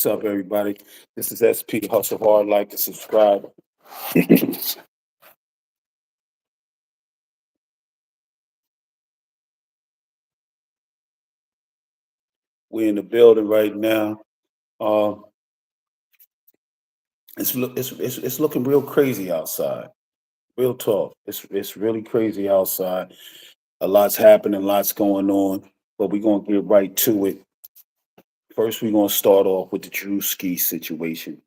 What's up, everybody? This is SP Hustle Hard. Like and subscribe. We're in the building right now. Uh, it's looking real crazy outside. Real talk. It's really crazy outside. A lot's happening, lots going on, but we're gonna get right to it. First, we're gonna start off with the Drewski situation.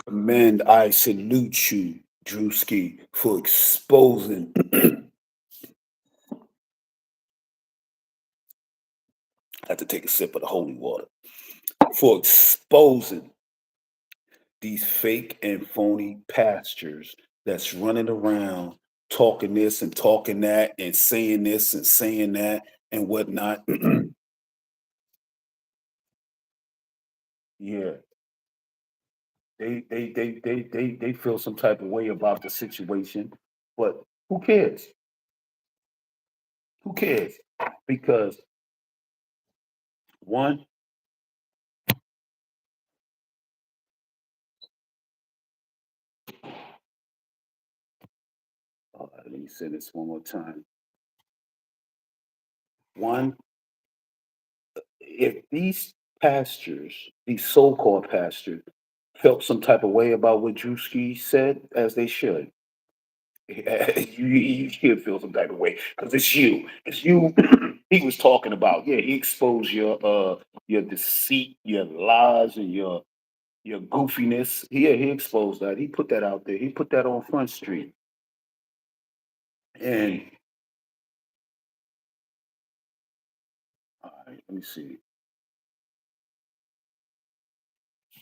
Commend, I salute you, Drewski, for exposing. I have to take a sip of the holy water. For exposing these fake and phony pastors that's running around talking this and talking that and saying this and saying that and whatnot. Yeah, they feel some type of way about the situation, but who cares? Who cares? Because one, let me say this one more time. One, if these pastors, these so-called pastors, felt some type of way about what Drewski said, as they should, you should feel some type of way because it's you. It's you. He was talking about. Yeah, he exposed your deceit, your lies, and your goofiness. Yeah, he exposed that. He put that out there. He put that on Front Street. And all right, let me see.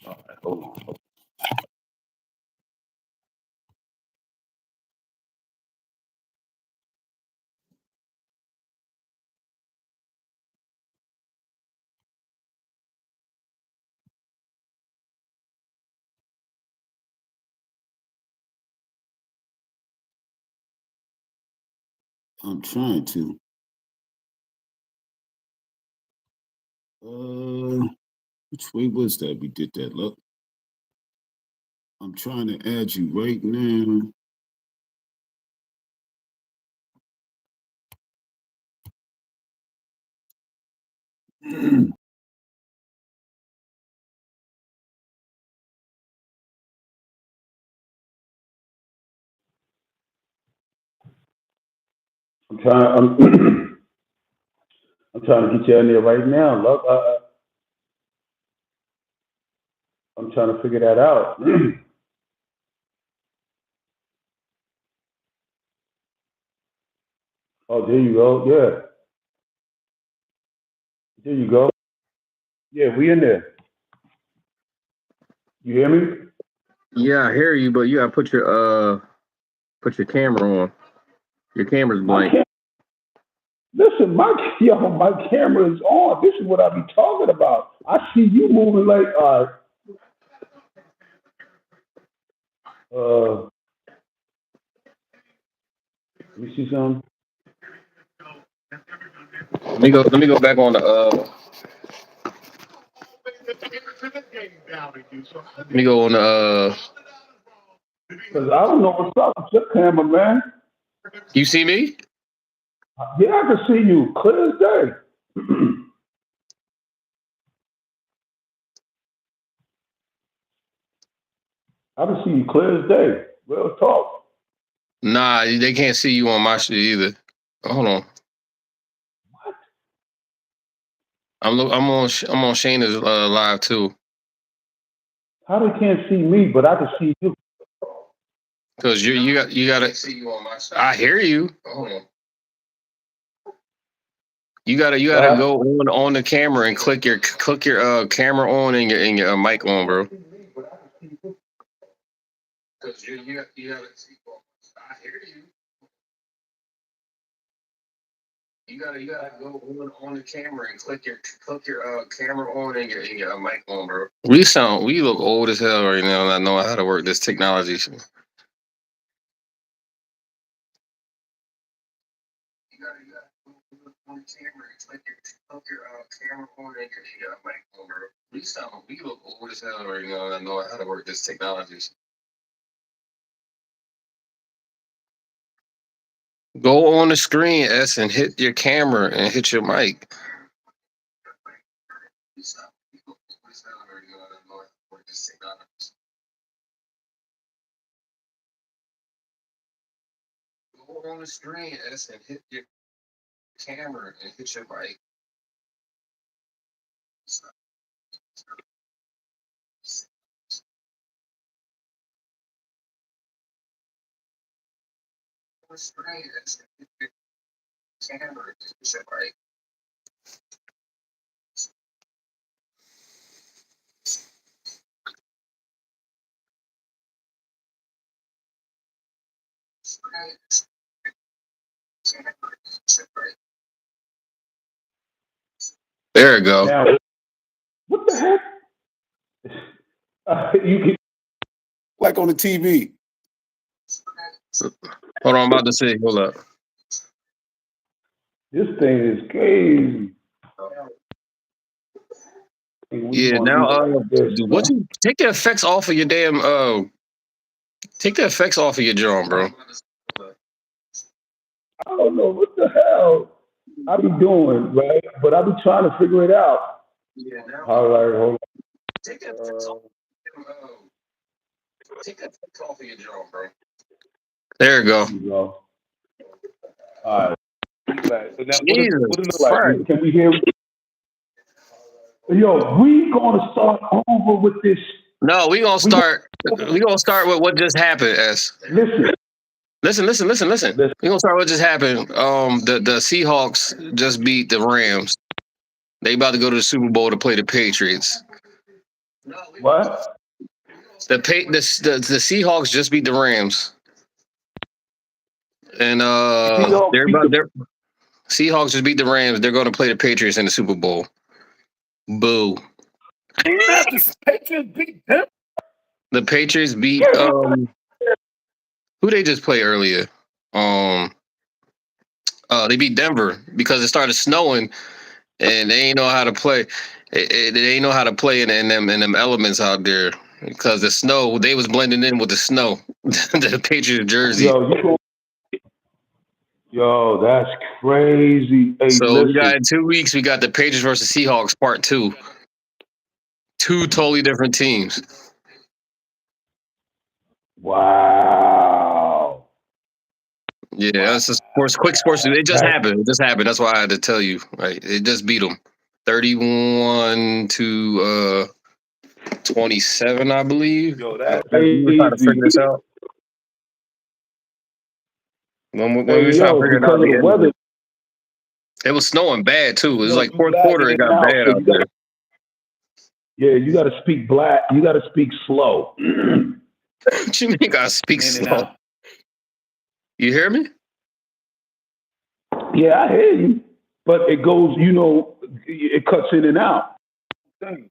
All right, hold on. I'm trying to. Which way was that? We did that. Look, I'm trying to add you right now. I'm trying. I'm trying to get you in there right now. Look, I'm trying to figure that out. Oh, there you go. Yeah, there you go. Yeah, we in there. You hear me? Yeah, I hear you, but you gotta put your camera on. Your camera's My blank. cam- Listen, my camera is on. This is what I be talking about. I see you moving like let me see something. Let me go back on the let me go on the Cause I don't know what's up with your camera, man. you see me? Yeah, I can see you clear as day. I can see you clear as day. Real talk. Nah, they can't see you on my shit either. Hold on. I'm on Shayna's live too. How they can't see me, but I can see you? Cause you gotta see you on my side. I hear you. Hold on. You What gotta happened? go on the camera and click your camera on and your mic on, bro. Cause you gotta see. I hear you. You gotta go on the camera and click your camera on and your mic on, bro. We look old as hell right now, and I know how to work this technology. on the camera and click your camera on and your mic on, bro. We look old as hell right now, and I know how to work this technology. Go on the screen, S, and hit your camera and hit your mic. Go on the screen, S, and hit your camera and hit your mic. Screen, S, and hit your camera and hit your mic. There you go. Now, what the heck? You can like on the TV. Hold on, I'm about to say. Hold up. This thing is crazy. Yeah, now what you take the effects off of your damn take the effects off of your drum, bro. I don't know what the hell I be doing, right? But I be trying to figure it out. All right, hold on. Take the effects off. Take the effects off of your drum, bro. There you go. There you go. All right. So now, Jesus what it look like? Christ. Can we hear it? Yo, we gonna start over with this. No, we gonna start with what just happened, S. Listen. We gonna start with what just happened. The Seahawks just beat the Rams. They about to go to the Super Bowl to play the Patriots. What? The Seahawks just beat the Rams. And Seahawks just beat the Rams. They're going to play the Patriots in the Super Bowl. Boo. The Patriots beat them. The Patriots beat who they just play earlier? They beat Denver because it started snowing and they ain't know how to play. They ain't know how to play in them elements out there because the snow. They was blending in with the snow. The Patriots jersey. Yo, that's crazy. Hey, so listen. we got in 2 weeks. We got the Patriots versus Seahawks part 2. 2 totally different teams. Wow. Yeah, that's a quick sports. It just happened. It just happened. That's why I had to tell you. Right, it just beat them, 31-27, I believe. Yo, that's we were trying to figure this out. When we were trying to figure it out, because of the weather, it was snowing bad too. It was like fourth quarter. It got bad out there. Yeah, you got to speak black. You got to speak slow. What you mean? Got to speak slow? You hear me? Yeah, I hear you. But it goes, it cuts in and out. You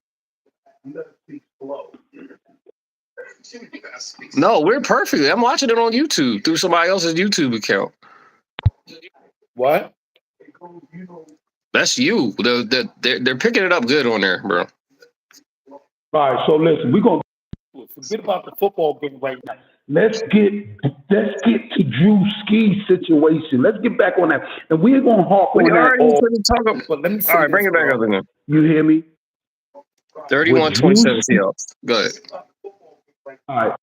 got to speak slow. No, we're perfect. I'm watching it on YouTube through somebody else's YouTube account. What? That's you. They're picking it up good on there, bro. All right, so listen, we're gonna forget about the football game right now. Let's get to Drew Ski's situation. Let's get back on that, and we're gonna harp on that. But let me all right, bring it back up again. You hear me? 31-27 Seahawks. Go ahead. All right,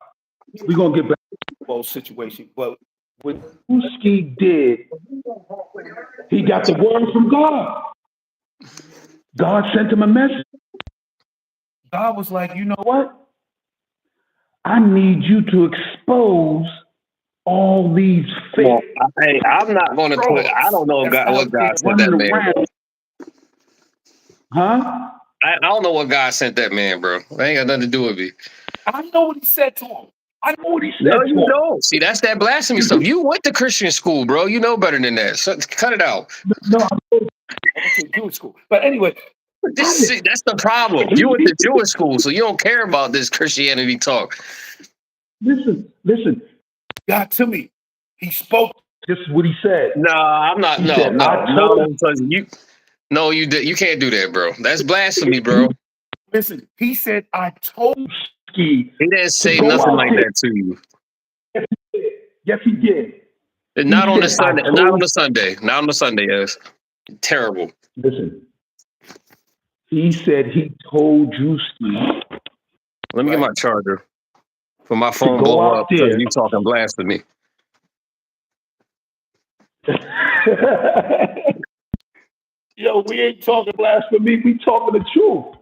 we're gonna get back to the football situation, but what Drew Ski did, he got the word from God. God sent him a message. God was like, you know what? I need you to expose all these fakes. Well, hey, I'm not going to put. I don't know what God sent that man. Huh? I don't know what God sent that man, bro. That ain't got nothing to do with me. I know what he said to him. I know what he said. No, you don't. See, that's that blasphemy stuff. You went to Christian school, bro. You know better than that. So cut it out. No, I went to Jewish school. But anyway. That's the problem. You went to Jewish school, so you don't care about this Christianity talk. Listen. God to me. He spoke This is what he said. No, I'm not. He No, said, no, I no. told You, no, you did. You can't do that, bro. That's blasphemy, bro. Listen, he said, I told Ski He didn't to say go nothing out like there. that to you. Yes, he did. And He not on the said, I Sunday. Not on told the Sunday. Not on the Sunday. Yes. Terrible. listen. He said he told you, Ski, Let me get my charger for my to phone go blow out up because there. you talking blasphemy. Yo, we ain't talking blasphemy. We talking the truth.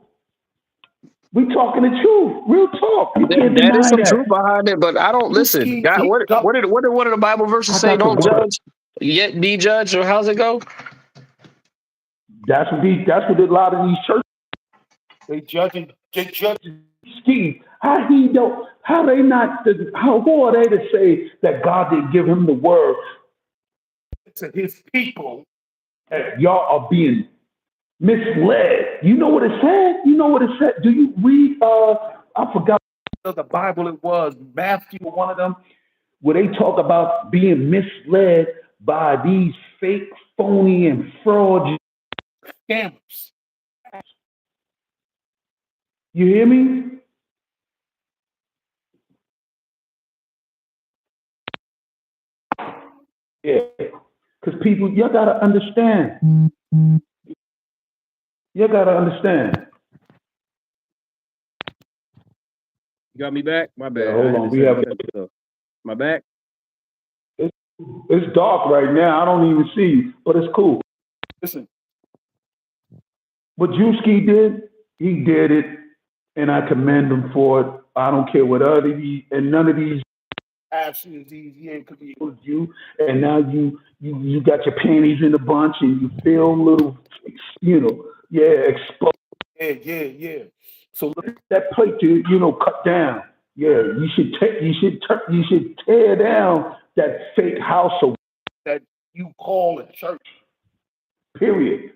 We talking the truth. Real talk. You can't That is deny some truth that. behind it, but I don't listen. God, what did one of the Bible verses I say? got the Don't word. judge, yet be judged, or how's it go? That's what a lot of these churches they judging Ski. How he don't? How they not? Who are they to say that God didn't give him the word? to his people. That y'all are being misled. You know what it said? You know what it said? Do you read? I forgot The Bible it was Matthew, one of them where they talk about being misled by these fake, phony, and fraudulent scammers. You hear me? Yeah. Because people, you gotta understand. You gotta understand. You got me back? My bad. Yeah, hold on. We have my back. It's dark right now. I don't even see you, but it's cool. Listen, what Juski did, he did it, and I commend him for it. I don't care what other and none of these actions easier because he was you, and now you got your panties in a bunch, and you feel a little, exposed. Yeah. So look at that plate cut down. Yeah, you should tear down that fake house of that you call a church. Period.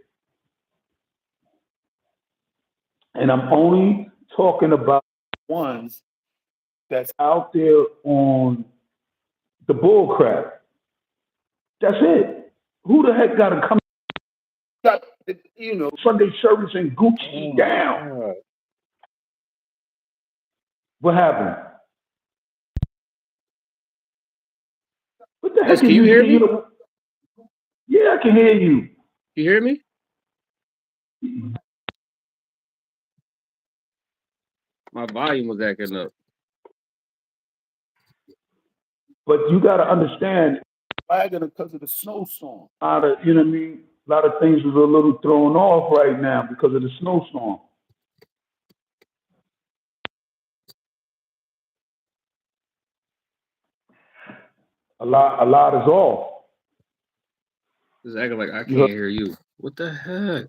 And I'm only talking about ones that's out there on the bull crap. That's it. Who the heck got to come? Got Sunday service and Gucci down. God. What happened? What the heck? Can you hear me? Yeah, I can hear you. You hear me? My volume was acting up. But you got to understand, lagging because of the snowstorm. A lot of things was a little thrown off right now because of the snowstorm. A lot is off. It's acting like I can't hear you. What the heck?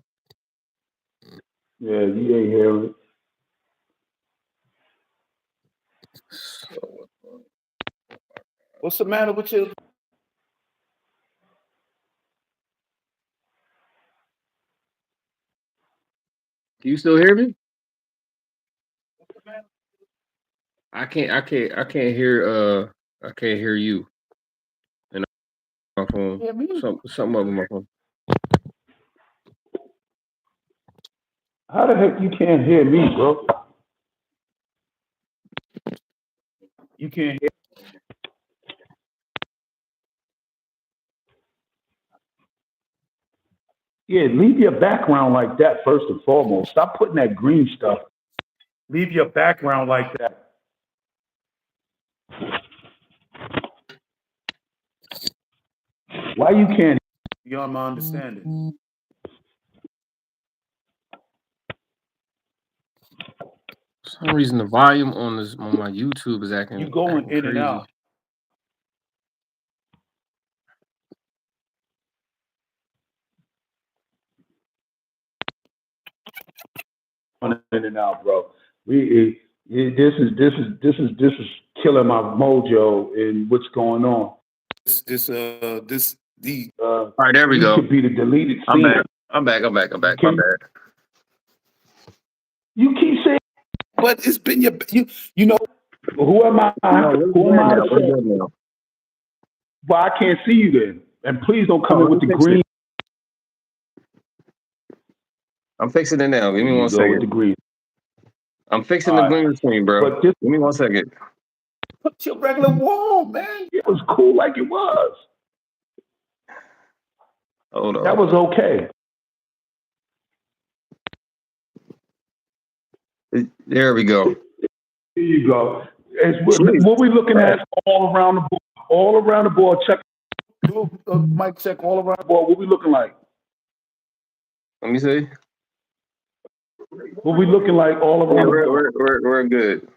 Yeah, you ain't hearing it. What's the matter with you? Can you still hear me? I can't hear I can't hear you. And my phone. Something up with my phone. How the heck you can't hear me, bro? You can't hear. Yeah, leave your background like that first and foremost. Stop putting that green stuff. Leave your background like that. Why you can't? Beyond my understanding. For some reason, the volume on my YouTube is acting. You going in and out. In and out, bro. This is killing my mojo and what's going on. All right, there we go. Could be the deleted scene. I'm back. My bad. You keep saying, but it's been who am I? Who am I to say? Well, I can't see you then. And please don't come in with the green. I'm fixing it now. Give me You 1 go second. with the green. I'm fixing the green screen, bro. But this, Give me 1 second. Put your regular wall, man. it was cool like it was. Hold on. That was okay. There we go. There you go. What we looking at all around the board. All around the board. Check. Mike, check all around the board. What we looking like? Let me see. What we looking like all around the board? We're good.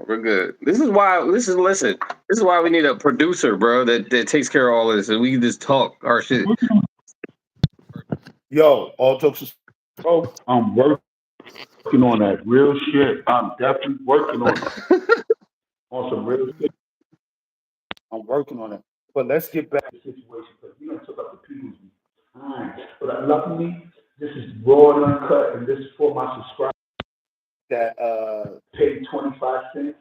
We're good. Listen. This is why we need a producer, bro, that takes care of all this, and we can just talk our shit. Yo, all jokes aside, bro, I'm working on that real shit. I'm definitely working on it. On some real shit. I'm working on it. But let's get back to the situation because we don't took up the people's time. But luckily, this is raw and uncut, and this is for my subscribers that pay 25 cents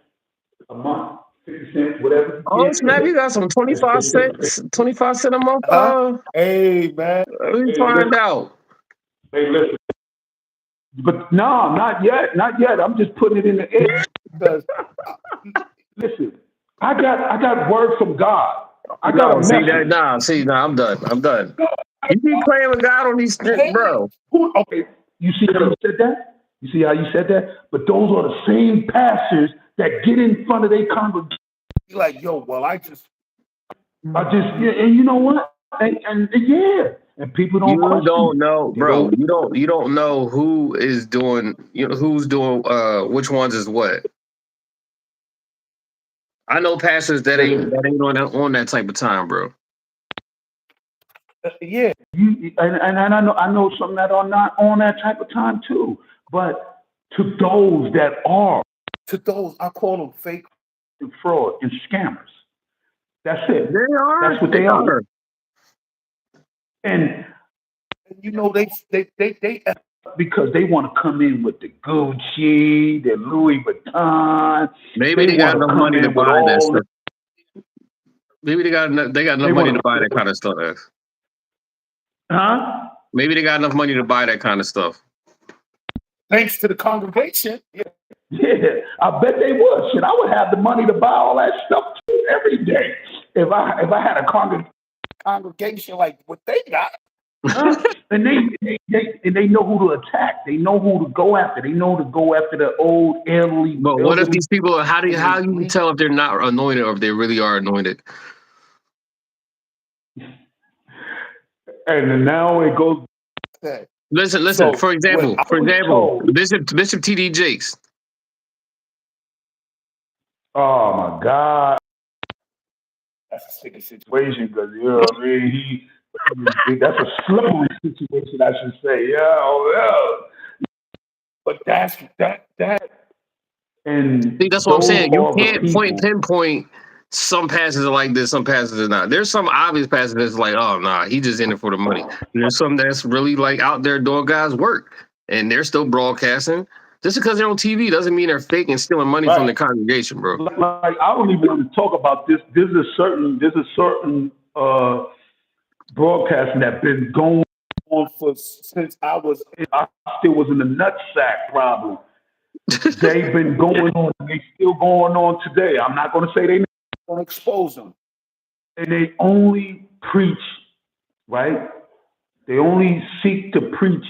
a month, 50 cents, whatever. Oh snap! You got some 25 cents, 25 cent a month. Hey man, let me find out. Hey, listen. But no, not yet, not yet. I'm just putting it in the air. Because listen, I got word from God. I got a message. See, I'm done. You keep playing with God on these strips, bro. Okay, you see how you said that? You see how you said that? But those are the same pastors that get in front of their congregation. Like, yo, well, and you know what? And yeah. And people don't. You don't know, bro. You don't know who is doing. You know who's doing. Which ones is what. I know pastors that ain't on that type of time, bro. Yeah, and I know some that are not on that type of time too. But to those that are, I call them fake and fraud and scammers. That's it. They are. That's what they are. And you know they because they want to come in with the Gucci, the Louis Vuitton. Maybe they got enough money to buy that stuff. Maybe they got enough money to buy that kind of stuff. Huh? Maybe they got enough money to buy that kind of stuff. Thanks to the congregation. Yeah, I bet they would. Shit, I would have the money to buy all that stuff too every day if I had a congregation like what they got. And they know who to attack. They know who to go after. They know to go after the old elderly. But what if these people? How you tell if they're not anointed or if they really are anointed? And now it goes. Listen. So, for example, Bishop T.D. Jakes. Oh my God, that's a sticky situation because you know what I mean. That's a slippery situation, I should say. Yeah. But that's that. And see, that's what I'm saying. You can't pinpoint. Some pastors are like this, some pastors are not. There's some obvious pastors that's like, oh nah, he just in it for the money. There's some that's really like out there doing God's work, and they're still broadcasting. Just because they're on TV doesn't mean they're fake and stealing money from the congregation, bro. Like I don't even want to talk about this. There's a certain broadcasting that's been going on since I still was in the nutsack problem. They've been going on. They still going on today. I'm not going to say they don't expose them. And they only preach, right? They only seek to preach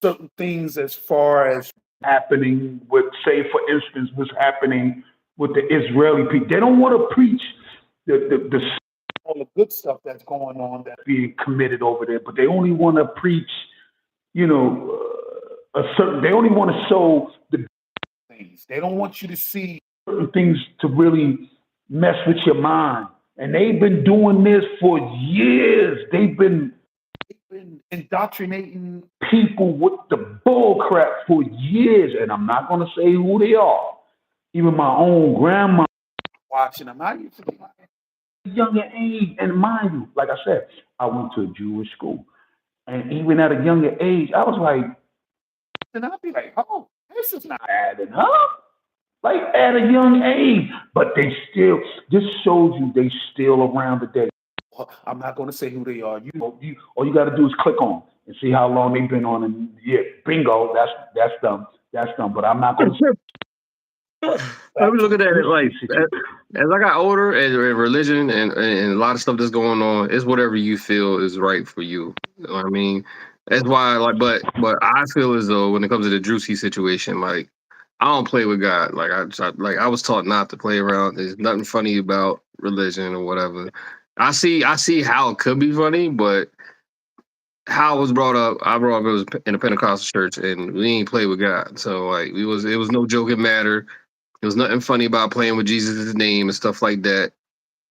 certain things as far as happening with, say, for instance, what's happening with the Israeli people. They don't want to preach all the good stuff that's going on that's being committed over there, but they only want to preach, you know, they only want to show the things. They don't want you to see certain things to really mess with your mind. And they've been doing this for years. They've been indoctrinating people with the bull crap for years. And I'm not going to say who they are. Even my own grandma watching them. I used to be younger age, and mind you, like I said, I went to a Jewish school, and even at a younger age, I was like, and I'd be like, oh, this is not adding up. like at a young age. But they still, this shows you they still around today. I'm not going to say who they are. You know, all you got to do is click on and see how long they've been on. And yeah, bingo, that's them. That's them. But I'm not going to. I was looking at it like as I got older and religion and a lot of stuff that's going on, it's whatever you feel is right for you. You know what I mean? That's why but I feel as though when it comes to the Drewski situation, like I don't play with God. Like I was taught not to play around. There's nothing funny about religion or whatever. I see how it could be funny, but how I was brought up, I brought up it was in a Pentecostal church and we ain't play with God. So like it was no joking matter. There was nothing funny about playing with Jesus' name and stuff like that.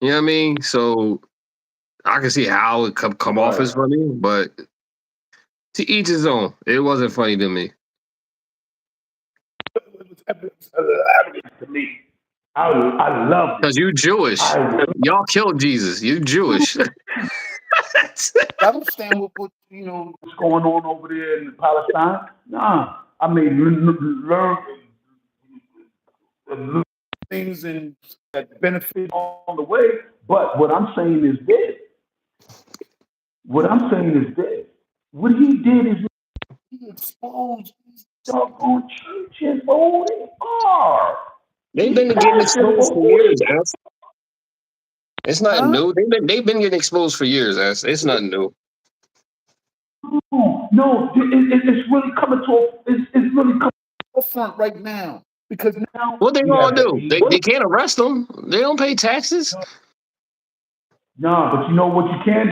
You know what I mean? So I can see how it could come off as funny, but to each his own. It wasn't funny to me. To me, I love it. Because you Jewish. Y'all killed Jesus. You Jewish. I understand what what's going on over there in Palestine. Nah, I mean, learn things and that benefit on the way. But what I'm saying is this. What he did is he exposed these doggone churches for who they are. They've been getting exposed for years, ass. It's not new. They've been getting exposed for years, ass. It's nothing new. No, it's really coming to it's really coming to the front right now. Because now what they gonna do? They can't arrest them. They don't pay taxes. No, but you know what you can do?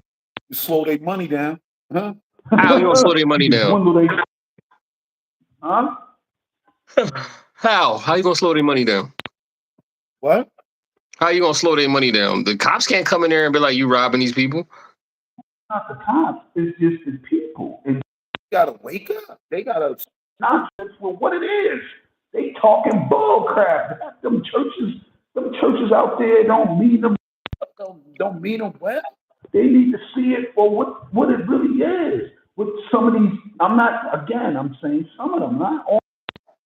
You slow their money down. Huh? How you gonna slow their money down? Huh? How you gonna slow their money down? What? How you gonna slow their money down? The cops can't come in there and be like, "You robbing these people." Not the cops. It's just the people. And they gotta wake up. They gotta nonsense for what it is. They talking bull crap. Them churches out there don't mean them. Don't mean them well. They need to see it for what it really is. With some of these, I'm saying some of them, not all.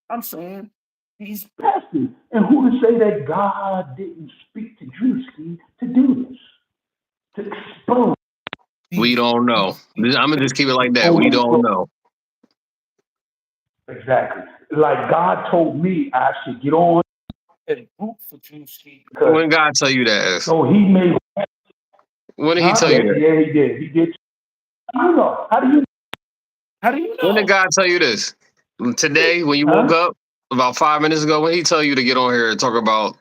I'm saying these pastors. And who to say that God didn't speak to Drewski to do this? To expose. We don't know. I'm gonna just keep it like that. We don't know. Exactly. Like God told me I should get on and root for Drewski. When God tell you that? So he made. When did he tell you that? Yeah, he did. He did. I don't know. How do you know? When did God tell you this? Today, when you woke up about 5 minutes ago, when he tell you to get on here and talk about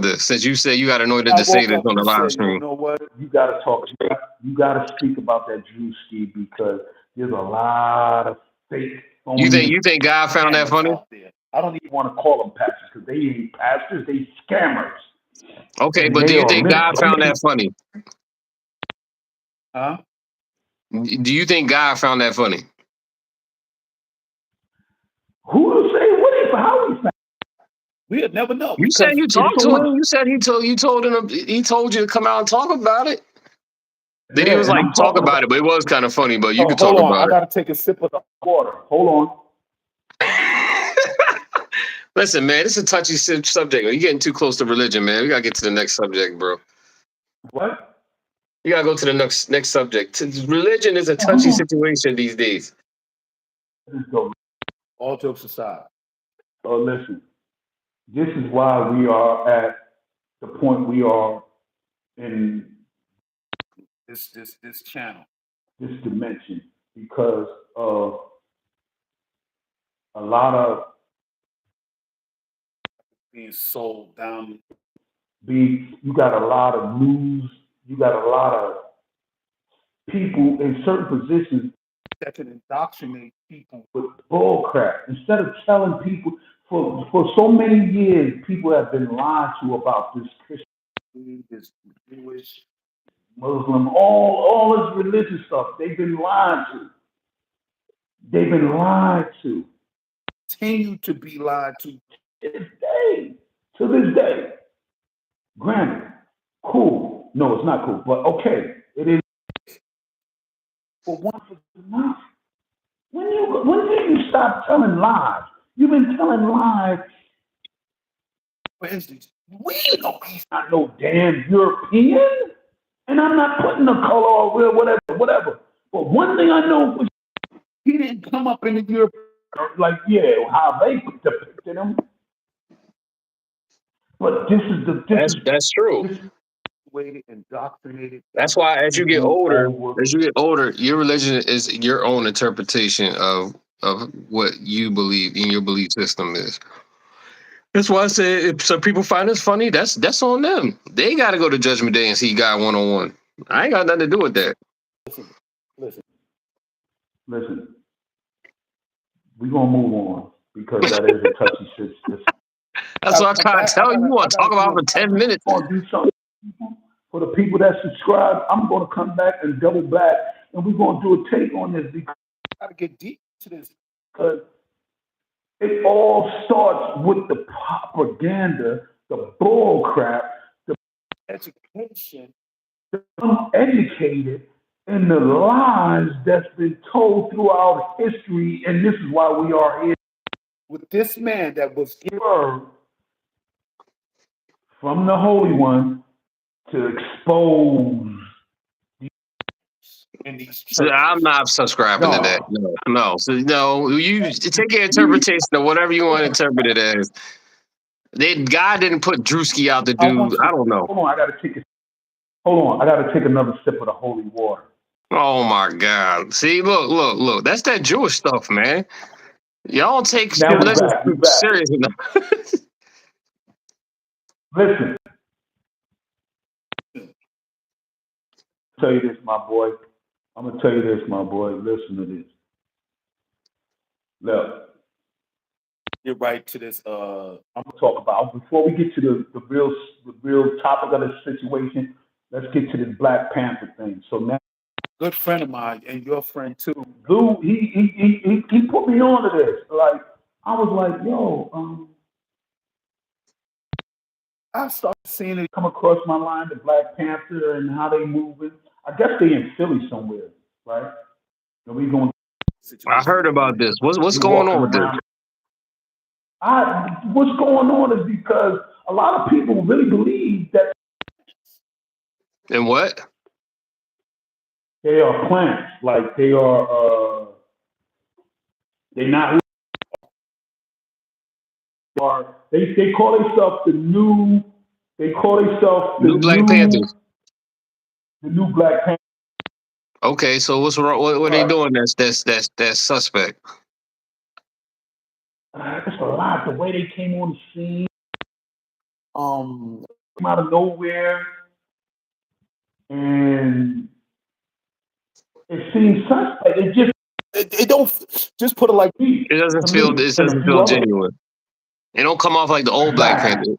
this? Since you said you got anointed to say this on the live stream. You know what? You got to talk. You got to speak about that Drewski because there's a lot of fake. You think God found that funny? I don't even want to call them pastors because they ain't pastors. They scammers. Okay, but do you think God found that funny? Huh? Do you think God found that funny? Who will say what? How he found? We'll never know. You said you talked to him. You said he told you to come out and talk about it. Then he was like, talk about it, but it was kind of funny. But you could talk about it. I got to take a sip of the water. Hold on. Listen, man, it's a touchy subject. You're getting too close to religion, man. We gotta get to the next subject, bro. What? You gotta go to the next subject. Religion is a touchy situation these days. Let's go. All jokes aside. Oh, listen. This is why we are at the point we are in this channel, this dimension, because of a lot of being sold down. You got a lot of news. You got a lot of people in certain positions that can indoctrinate people with bull crap. Instead of telling people, for so many years, people have been lied to about this Christian, this Jewish, Muslim, all this religious stuff. They've been lied to. Continue to be lied to this day. Granted, cool. No, it's not cool, but okay, it is. For once is enough. When did you stop telling lies? You've been telling lies for instance, we know he's not no damn European, and I'm not putting the color or whatever. But one thing I know, he didn't come up in the Europe like how they depicted him. But That's true. this way indoctrinated. That's why as you get over. older, your religion is your own interpretation of what you believe in your belief system is. That's why I say if some people find this funny, that's on them. They got to go to Judgment Day and see God 1-on-1. I ain't got nothing to do with that. Listen. We're gonna move on because that is a touchy situation. That's what I'm trying to tell you. You want to talk about for 10 minutes? I'm gonna do something for the people that subscribe. I'm gonna come back and double back, and we're gonna do a take on this because I gotta get deep to this because it all starts with the propaganda, the bull crap, the education, the uneducated, and the lies that's been told throughout history. And this is why we are here with this man that was given from the Holy One to expose these So I'm not subscribing to that. No. So no, you take your interpretation of whatever you want to interpret it as. God didn't put Drewski out to do. I don't know. Hold on, I gotta take another sip of the holy water. Oh my God! See, look. That's that Jewish stuff, man. Y'all don't take religion serious enough. Listen. I'm gonna tell you this, my boy. Listen to this. Look, get right to this. I'm gonna talk about before we get to the real topic of the situation. Let's get to this Black Panther thing. So now, good friend of mine and your friend too, Lou. He put me on to this. Like I was like, yo, I started seeing it come across my line, the Black Panther and how they moving. I guess they in Philly somewhere, right? And we going. I heard about this. What's going on with this? What's going on is because a lot of people really believe that. And what? They are plants, like they are. They're not. They call themselves the new. They call themselves the new Black Panthers. The new Black Panthers. Okay, so what's wrong? What are they doing? That's suspect. It's a lot. The way they came on the scene, came out of nowhere, and it seems suspect. It don't just put it like me. It doesn't feel genuine. It don't come off like the old Black Panthers.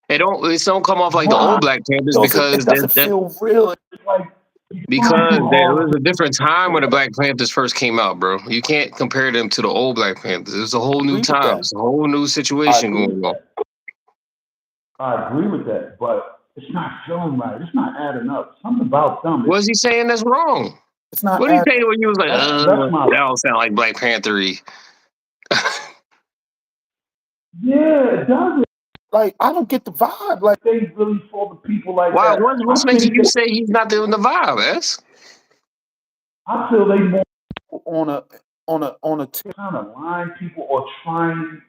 It don't come off like the old Black Panthers because it doesn't feel real. Because there was a different time when the Black Panthers first came out, bro. You can't compare them to the old Black Panthers. It's a whole new time. It's a whole new situation going on. I agree with that, but it's not feeling right. It's not adding up. Something about them. What is he saying that's wrong? It's not. What are you saying when you was like, that don't sound like Black Panther-y? Yeah, it does. Like, I don't get the vibe. Like, they really for the people like that. What's making you say he's not doing the vibe, S? I feel they more on a kind of line people or trying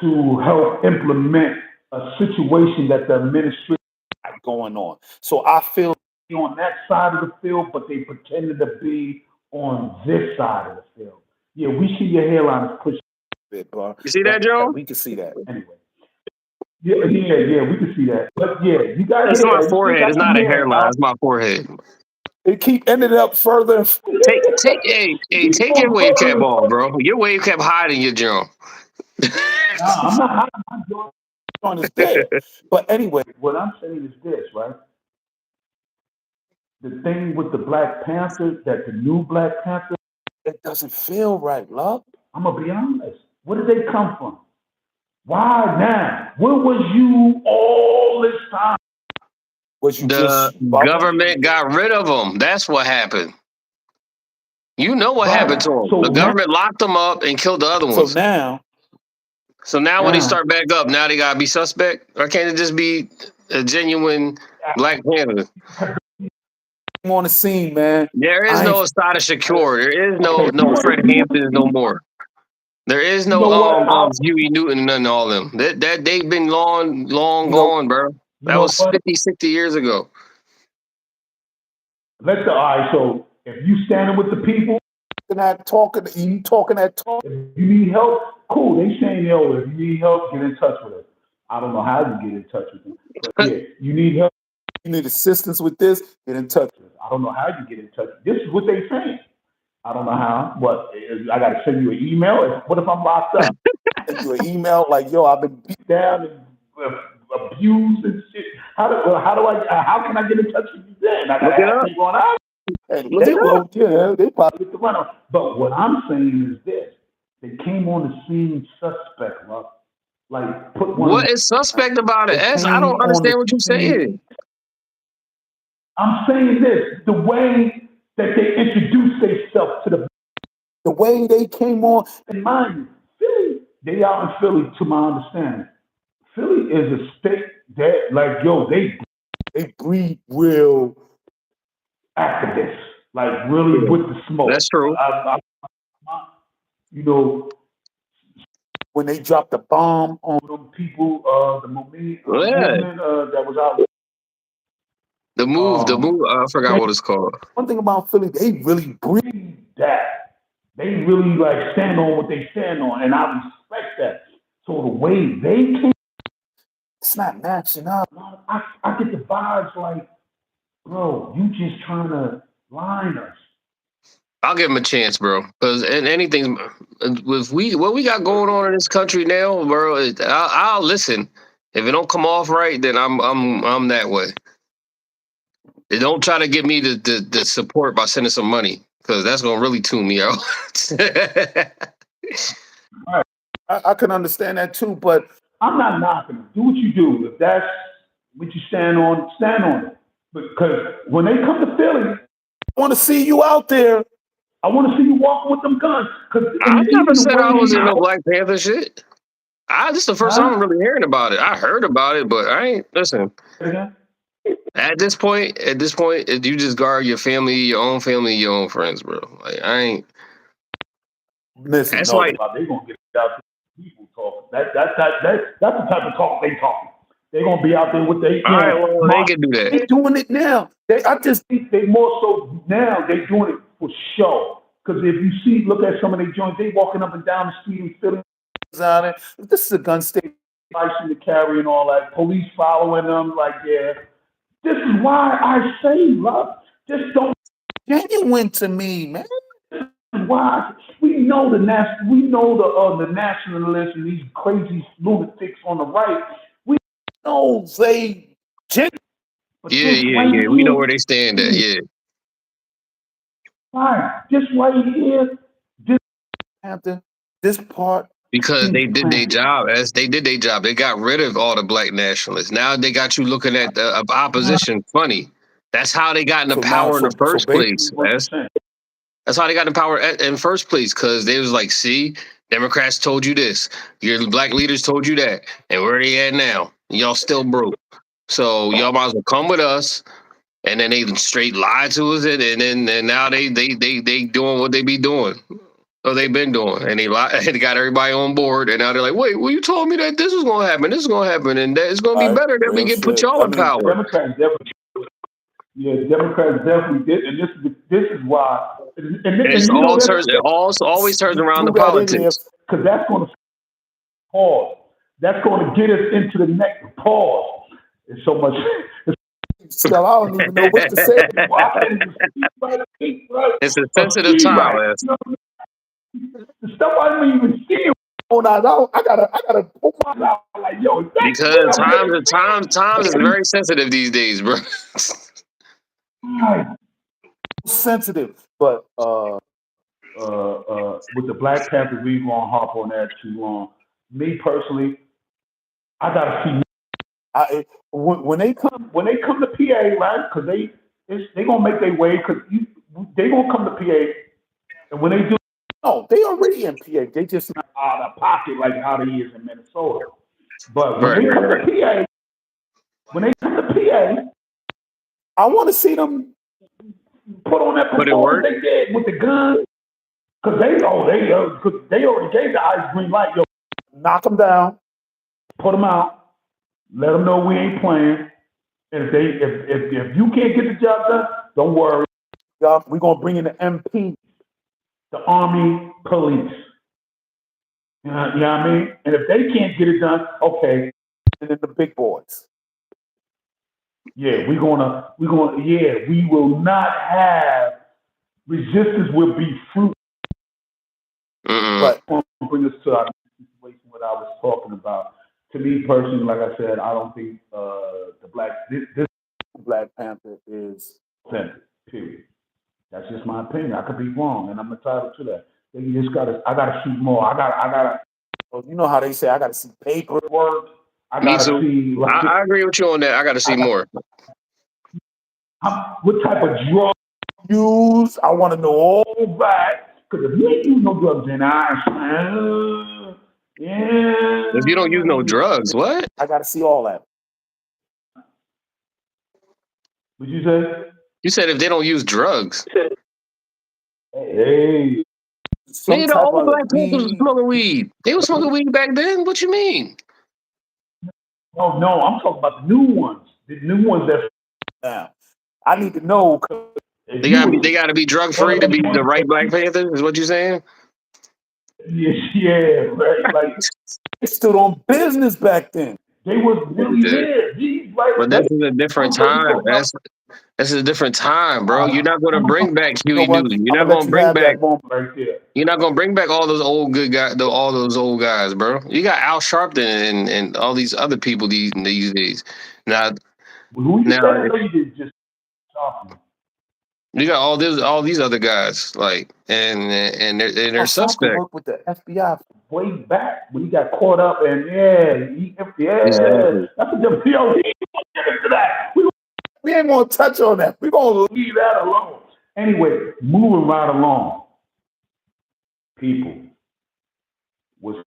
to help implement a situation that the administration got going on. So I feel on that side of the field, but they pretended to be on this side of the field. Yeah, we see your hairline is pushing a bit, bro. You see that, Joe? We can see that. Anyway. Yeah, we can see that. But yeah, you got it's my forehead. It's not a hairline. It's my forehead. It keep ending up further. Take your wave cap off, bro. Your wave cap hiding your jaw. I'm not hiding on his dead. But anyway, what I'm saying is this, right? The thing with the Black Panther, that the new Black Panther, it doesn't feel right, love. I'm gonna be honest. Where did they come from? Why now? Where was you all this time? The government got rid of them. That's what happened. You know what happened to them. The government locked them up and killed the other ones. So now, So now when they start back up, now they gotta be suspect, or can't it just be a genuine Black Panther? On the scene, man. There is no Asada Shakur. There is no Fred Hampton no more. There is no You know what? Huey Newton and none of all them. That they've been long gone, bro. That was 50, 60 years ago. All right, so if you standing with the people, you talking that talk, if you need help, cool. They saying, yo, if you need help, get in touch with us. I don't know how you get in touch with them. But yeah, you need help, you need assistance with this, get in touch with us. I don't know how you get in touch. This is what they saying. I don't know how, but I got to send you an email. What if I'm locked up? Send you an email like, yo, I've been beat down and abused and shit. How can I get in touch with you then? I got to ask you going on. They probably get the run on. But what I'm saying is this: they came on the scene suspect, bro. Like, put one. What is suspect about it? I don't understand what you're saying. I'm saying this: the way that they introduced themselves to the way they came on, and mind you, Philly, they out in Philly, to my understanding. Philly is a state that, like, yo, they breed real activists, like really with the smoke. That's true. You know, when they dropped the bomb on them people, the movement that was out. The move. I forgot what it's called. One thing about Philly, they really breathe that. They really like stand on what they stand on, and I respect that. So the way they came, it's not matching up. I get the vibes like, bro, you just trying to line us. I'll give him a chance, bro. Because anything with what we got going on in this country now, bro, I'll listen. If it don't come off right, then I'm that way. They don't try to get me the support by sending some money, because that's gonna really tune me out. All right. I can understand that too, but I'm not knocking it. Do what you do. If that's what you stand on it. Because when they come to Philly, I want to see you out there. I want to see you walking with them guns. I never said I was in no Black Panther shit. This is the first time I'm really hearing about it. I heard about it, but I ain't listen. At this point, you just guard your family, your own family, your own friends, bro. Like, I ain't. Listen, that's no, like they're gonna get out there. People talking. That's the type of talk they talking. They're gonna be out there with their. All right, well, they can do that. They're doing it now. I just think they more so now. They doing it for show. Because if you look at some of their joints, they walking up and down the street and filling on it. This is a gun state, license to carry and all that. Police following them, like, yeah. This is why I say, love, just don't genuine to me, man. This is why we know the nationalists and these crazy lunatics on the right. We know they genuine. Yeah. We know where they stand at. Yeah. Right. Just right here, this part. Because they did their job. They did their job. They got rid of all the black nationalists. Now they got you looking at the opposition funny. That's how they got in the power in the first place. That's how they got in power in first place, because they was like, see, Democrats told you this. Your black leaders told you that. And where they at now? Y'all still broke. So y'all might as well come with us. And then they straight lied to us, and now they doing what they be doing. Or they've been doing, and they got everybody on board, and now they're like, "Wait, well, you told me that this was going to happen, this is going to happen, and that it's going to be better that we put y'all in power." Democrats definitely did, and this is why. It always turns around to politics, because that's going to pause. That's going to get us into the next pause. It's so much. So I don't even know what to say anymore. It's a sensitive time, man. The stuff I didn't even see. I gotta pull my out like, yo. Because times is very sensitive these days, bro. Sensitive, but with the Black Panther, we gonna hop on that too long. Me personally, I gotta see. When they come to PA, right? Because they gonna make their way. Because they gonna come to PA, and when they do, No, they already in PA. They just not out of pocket like how they is in Minnesota. But when Right, they right, come to right. PA, when they come to PA, I want to see them. put on that But it performance worked. they did with the gun, cause cause they already gave the ice green light. Yo, Knock them down. put them out. Let them know we ain't playing. And if you can't get the job done, don't worry. Y'all, we're gonna bring in the MP. The Army, police. You know what I mean? And if they can't get it done, okay, And then the big boys. yeah, we will not have resistance will be fruit. Mm-mm. But Bring us to our situation what I was talking about. To me personally, like I said, I don't think this Black Panther is authentic. Period. That's just my opinion. I could be wrong, and I'm entitled to that. You just I gotta see more. I gotta. well, you know how they say I gotta see paperwork. I Me gotta too. see like I agree with you on that. I got to see more. what type of drug Use. I want to know all back. Because if you ain't use no drugs, then If you don't use no yeah. drugs, what? I gotta see all that. What you say? You said if they don't use drugs. Hey, Some Nigga, the type old of Black Panthers was weed. smoking weed. They was smoking weed back then. What you mean? no, I'm talking about the new ones. The new ones that Now, I need to know. 'Cause if They you gotta be. was They gotta be drug free to everybody be doing the right Black Panthers. Is what you saying? yeah, right. Like they stood on business back then. they was really Yeah. there. These like But they this is a different I'm really time. talking about This is a different time, bro. You're not gonna I'm gonna bring back You know Huey what? Newton. I'm gonna let you have that moment. right there. You're not gonna bring back all those old good guys. All those old guys, bro. You got Al Sharpton and all these other people these days. Now Who you now said? I know you did just talking. you got all these other guys like and they're Osaka suspect. worked with the FBI. Way back when he got caught up and yeah, Exactly. that's what the POD get into that. We ain't gonna touch on that. We gonna Leave that alone. Anyway, moving right along. People was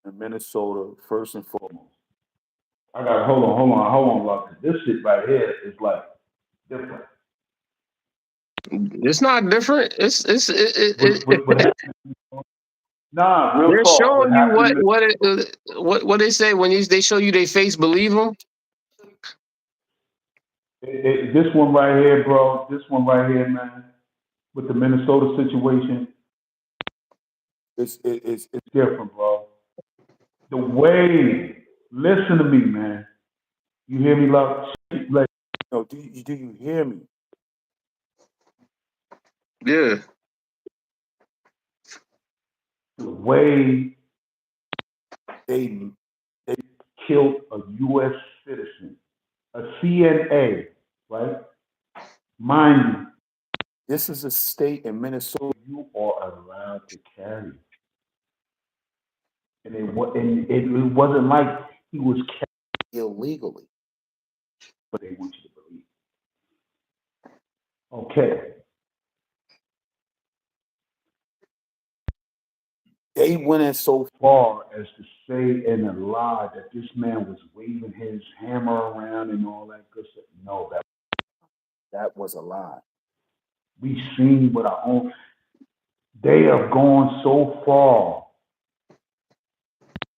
in Minnesota first and foremost. I got hold on, Locke. This shit right here is like different. It's not different. What happened? Nah, real They're talk. What showing you happened? what they say when they show you their face. Believe them. This one right here, bro. This one right here, man. With the Minnesota situation, it's different, bro. The way, listen to me, man. You hear me, love? Like No, do you hear me? Yeah. the way they killed a U.S. citizen, a CNA, right? Mind you, This is a state in Minnesota. you are allowed to carry, and it wasn't like he was carrying Illegally. what they want you to believe. Okay, They went in so far as to say in a lie that this man was waving his hammer around and all that good stuff. No, that was a lie. we've seen with our own. They have gone so far,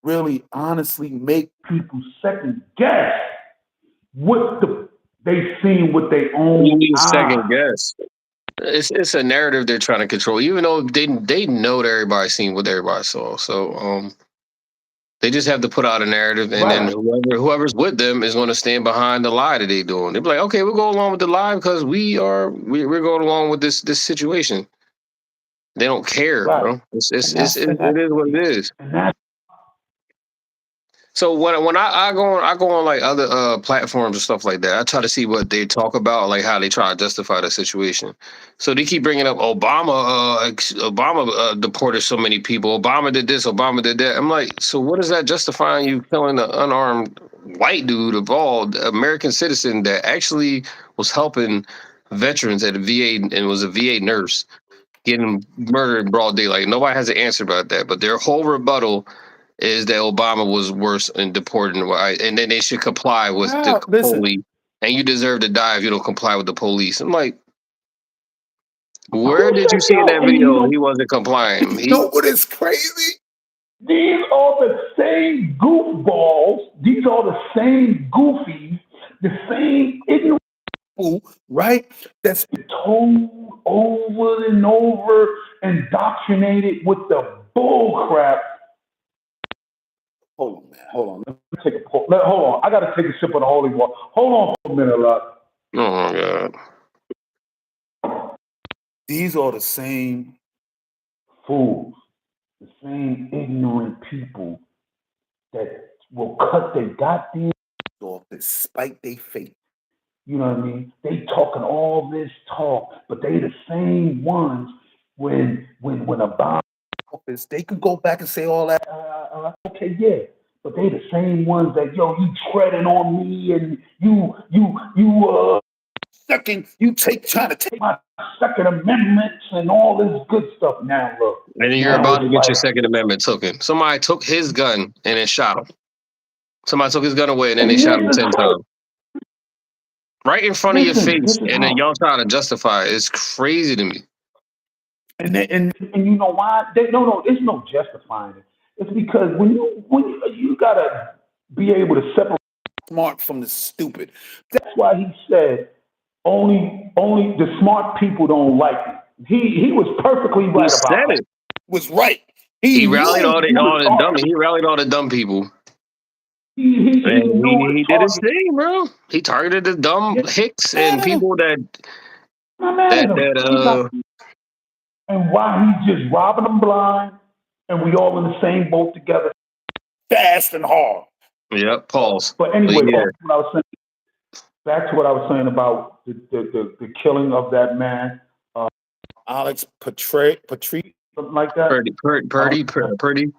Really, honestly, make people second guess what they seen with their You own need second eyes. guess. It's a narrative they're trying to control, even though they know that everybody's seen what everybody saw. So they just have to put out a narrative, and then Right. whoever's with them is going to stand behind the lie that they're doing. They'll be like, okay, we'll go along with the lie because we're going along with this situation. They don't care, Right. bro. and It is what it is. And that's So when I go on like other platforms and stuff like that, I try to see what they talk about, like how they try to justify the situation. So they keep bringing up Obama. Obama deported so many people. Obama did this. Obama did that. I'm like, so what is that justifying you killing an unarmed white dude of all American citizen that actually was helping veterans at a VA and was a VA nurse? getting murdered in broad daylight. Nobody has an answer about that. But their whole rebuttal is that Obama was worse and deported, and then they should comply with the police. And you deserve to die if you don't comply with the police. I'm like, where did you see in that video he wasn't complying? You know what is crazy? These are the same goofballs. These are the same goofies, the same ignorant people, right? That's been told over and over, indoctrinated with the bull crap. Hold on, man. Hold on. Let me take a hold on. I got to take a sip of the holy water. Hold on for a minute, Lot. Oh my God. These are the same fools, the same ignorant people that will cut their goddamn off despite their faith. You know what I mean? They talking all this talk, but they the same ones when a bomb office, they can go back and say all that. Okay, yeah. But they the same ones that, yo, you treading on me and you trying to take my Second Amendments and all this good stuff. Now look. And then you're about to get your Second Amendment taken. Somebody took his gun and then shot him. Somebody took his gun away and then they shot him 10 times. Right in front of your face, and then y'all trying to justify it. It's crazy to me. And you know why? There's no justifying it. It's because when you gotta be able to separate smart from the stupid. That's why he said only the smart people don't like it. He was perfectly right about it. Was right. He rallied all the dumb people. He did his thing, bro. He targeted the dumb hicks and people and why he's just robbing them blind, and we all in the same boat together, fast and hard. Yep, pause. But anyway, back to what I was saying about the killing of that man, Alex Patrick, something like that. Purdy.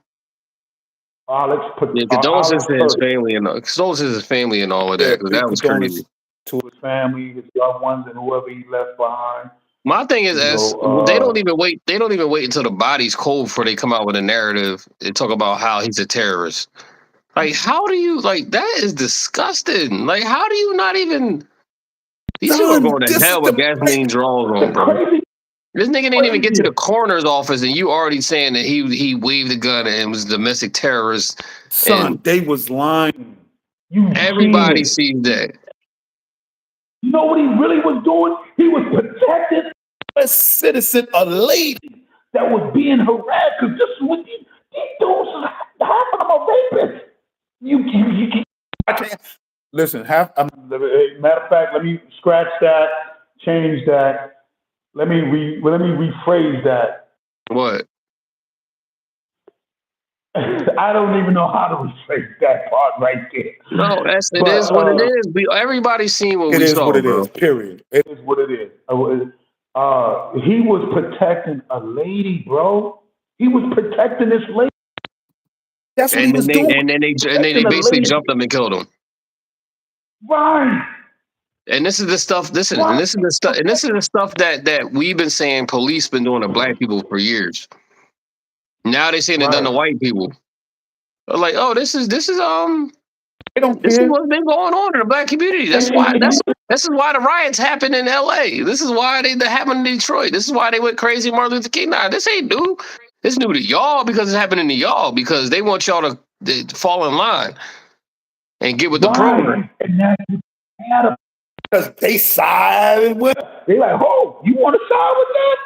Alex Patrick. Condolences to his family and all of that. Because that was crazy. To his family, his loved ones, and whoever he left behind. My thing is, they don't even wait. They don't even wait until the body's cold before they come out with a narrative and talk about how he's a terrorist. Like, how do you that is disgusting. Like, how do you not even? These people are going to hell with gasoline draws on, bro. This nigga didn't even get to the coroner's office, and you already saying that he waved a gun and was a domestic terrorist. Son, they was lying. Everybody sees that. You know what he really was doing? He was protecting a citizen, a lady that was being harassed. Because this is what these dudes, half of them are rapists. I can't listen. Matter of fact, let me scratch that, change that. Let me rephrase that. What? I don't even know how to rephrase that part right there. No, it is what it is. Everybody's seen what we saw. It is what it is. Period. It is what it is. He was protecting a lady, bro. He was protecting this lady. That's what he was doing. And then they basically jumped him and killed him. Right. And this is the stuff. And this is the stuff that we've been saying. Police been doing to black people for years. Now they saying they're done to white people. They're like, oh, this is what's been going on in the black community. This is why the riots happened in LA. This is why they happened in Detroit. This is why they went crazy Martin Luther King. Nah, this ain't new. It's new to y'all because it's happening to y'all because they want y'all to fall in line and get with the program. Because they sided with us. They like, oh, you want to side with that?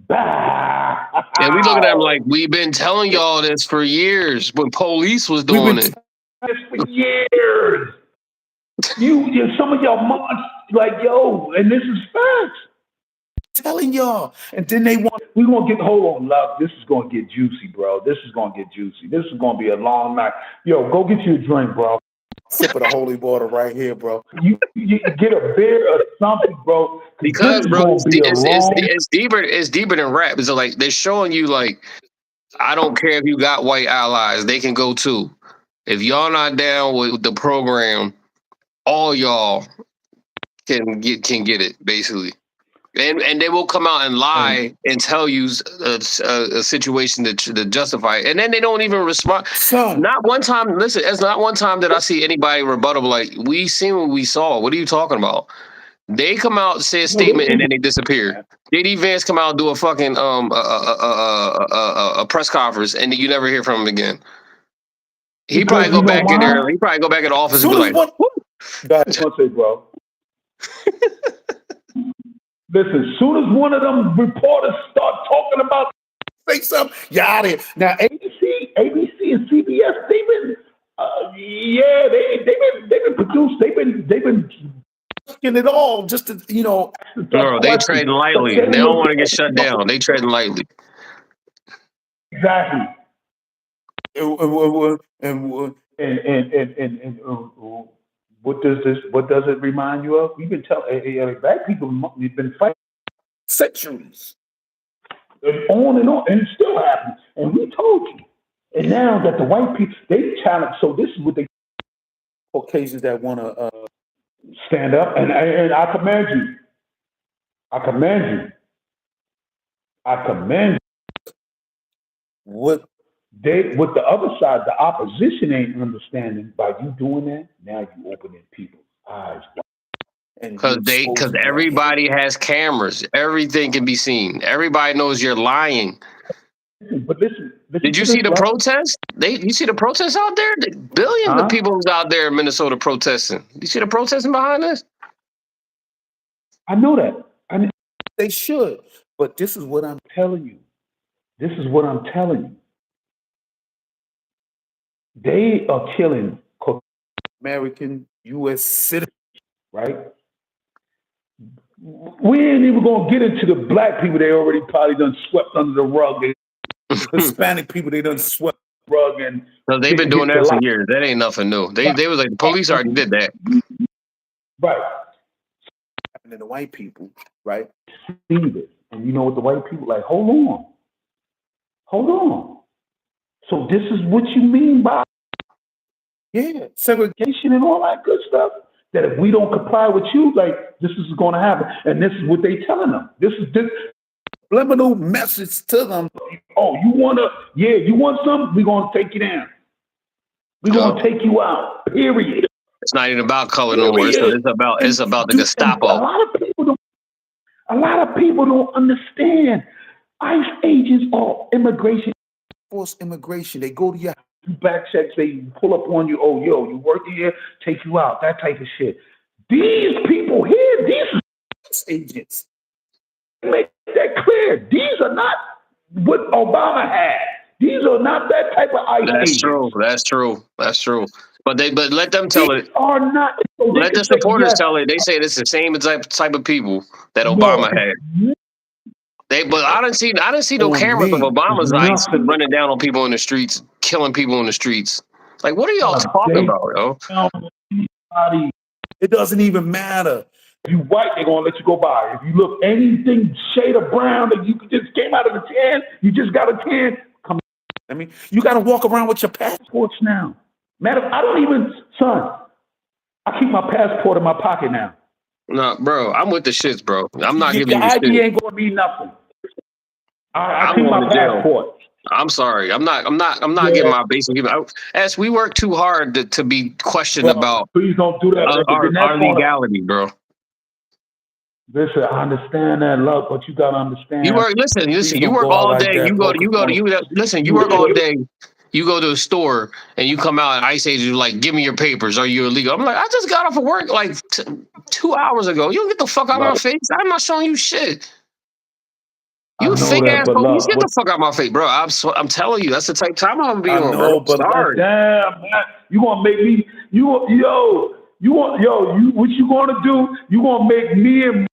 Bah. And we look at them like, we've been telling y'all this for years when police was doing it. For years. Some of y'all moms like, yo, and this is facts. Telling y'all. And then we're going to hold on, love. This is going to get juicy, bro. This is going to get juicy. This is going to be a long night. Yo, go get you a drink, bro. Sip of the holy water right here, bro. You get a beer or something, bro. Because, bro, it's deeper than rap. It's like they're showing you, like, I don't care if you got white allies, they can go too. If y'all not down with the program, all y'all can get it, basically. And they will come out and lie and tell you a situation to justify it. And then they don't even respond. Son, Not one time. Listen, it's not one time that I see anybody rebuttal like, we seen what we saw. What are you talking about? They come out, say a statement, and then they disappear. JD Vance come out and do a fucking a press conference, and you never hear from him again. He probably go back in there. He probably go back in the office and be like, That's what I say, bro. Listen, soon as one of them reporters start talking about say something, you out of here. Now, ABC and CBS, they've been produced. They've been in it all just to, you know. bro, they treading lightly. They don't want to get shut down. They treading lightly. Exactly. And what does it remind you of? We've been telling black people, we've been fighting centuries. And on, and it still happens. And we told you. And now that the white people, they challenge, so this is what they Caucasians that want to stand up, and I commend you. I commend you. What with the other side, the opposition ain't understanding. By you doing that, now you opening people's eyes. Because everybody has cameras. Everything can be seen. Everybody knows you're lying. But listen did you see the protest? You see the protests out there? Billions of people was out there in Minnesota protesting. You see the protesting behind this? I know that. They should. But this is what I'm telling you. They are killing American U.S. citizens, right? We ain't even gonna get into the black people. They already probably done swept under the rug. Hispanic people, they done swept the rug, and no, they've been doing that for years. That ain't nothing new. They was like, the police already did that. Right. And then the white people, right? See this, and you know what the white people like? Hold on. So this is what you mean by segregation and all that good stuff? That if we don't comply with you, like, this is going to happen. And this is what they telling them. This subliminal message to them. Oh, you want something? We're going to take you down. We're going to take you out, period. It's not even about color no more. It's about the Gestapo. A lot of people don't understand. ICE agents are forced immigration. They go to your back checks, they pull up on you. Oh, yo, you work here, take you out, that type of shit. These people here, these agents, make that clear. These are not what Obama had. These are not that type of ICE agents. That's true. But let them tell it. Are not. So let the supporters tell it. They say it's the same type of people that Obama had. But I didn't see no cameras of Obama's ICE running down on people in the streets, killing people in the streets. Like, what are y'all talking about, yo? It doesn't even matter. If you white, they're gonna let you go by. If you look anything shade of brown that you just came out of the 10, you just got a 10. Come. I mean, you got to walk around with your passports now. Matter, I keep my passport in my pocket now. No, bro, I'm with the shits, bro. I'm not giving you shit. The ID ain't gonna be nothing. I keep my passport. I'm sorry. I'm not getting my basic. As we work too hard to be questioned about. Please don't do that. Our legality, bro. Listen, I understand that, love, but you gotta understand. You work. Listen. You work all day. Listen. You work all day. You go to a store and you come out and ICE agents like, give me your papers. Are you illegal? I'm like, I just got off of work like 2 hours ago. You don't get the fuck out of my face. I'm not showing you shit. You fake ass police, get the fuck out of my face, bro. I'm telling you, that's the type of time I'm gonna be on, bro. But sorry. Damn, man. You gonna make me what you gonna do? You gonna make me and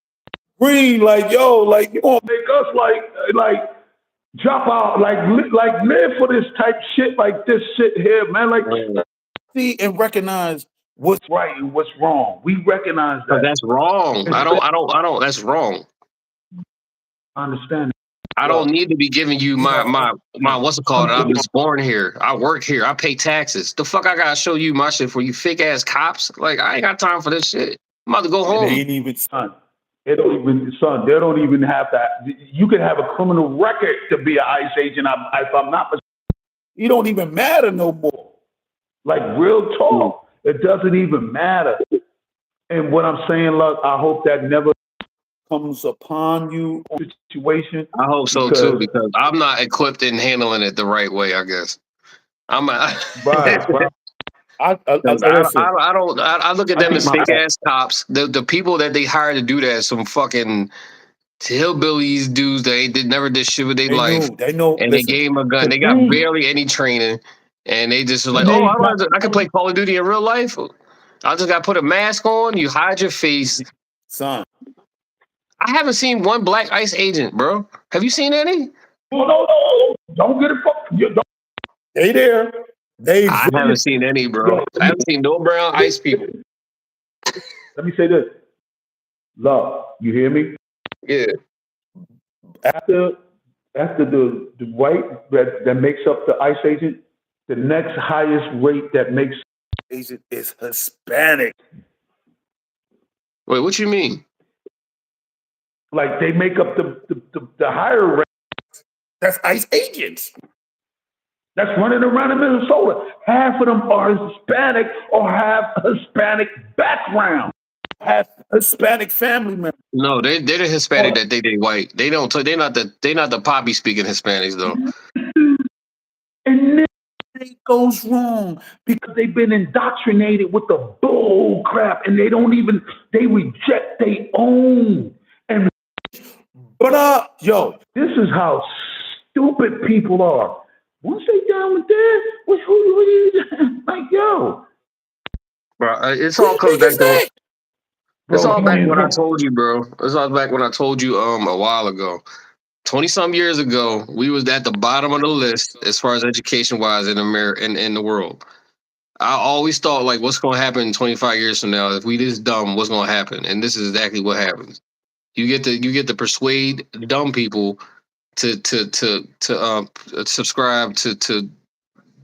Green like you gonna make us like drop out, like live for this type shit, like this shit here, man. Like see and recognize what's right and what's wrong. We recognize that. But that's wrong. I don't that's wrong. I understand. I don't need to be giving you my what's it called? I was born here. I work here. I pay taxes. The fuck I gotta show you my shit for you fake ass cops? Like, I ain't got time for this shit. I'm about to go home. It ain't even son. They don't even, son. They don't even have that. You can have a criminal record to be an ICE agent. If I'm not mistaken, You don't even matter no more. like real talk, it doesn't even matter. And what I'm saying, look, I hope that never Comes upon you. situation. I hope so too, because I'm not equipped in handling it the right way. I guess I'm. Right. Listen. I look at I them think as fake ass cops. The people that they hired to do that, some fucking hillbillies dudes that never did shit with their life, They know. and they Listen, gave them a gun. the They got thing, barely any training, and they just was like, and "Oh, they got, I can play Call of Duty in real life. I just got to put a mask on. You hide your face." son. I haven't seen one black ICE agent, bro. Have you seen any? no, don't get it fucked. They there. They I haven't seen any, bro. Yo, I haven't seen no brown ICE people. let me say this. Love, you hear me? Yeah. After the white that makes up the ICE agent, the next highest rate that makes agent is Hispanic. Wait, what you mean? like they make up the higher rate That's ICE agents. that's running around in Minnesota. Half of them are Hispanic or have a Hispanic background. Have Hispanic family members. No, they're the Hispanic that they white. They don't. They're not the poppy speaking Hispanics though. And then It goes wrong. because they've been indoctrinated with the bull crap and they reject their own. And But yo, this is how stupid people are. Once they done with that, what you like, yo, Bro, it's who all you comes think back is to. that? It's bro, all you don't back even when I know. told you, bro. It's all back when I told you a while ago. 20 some years ago, we was at the bottom of the list as far as education wise in America in the world. I always thought like what's gonna happen 25 years from now? If we this dumb, what's gonna happen? And this is exactly what happens. You get to persuade dumb people to subscribe to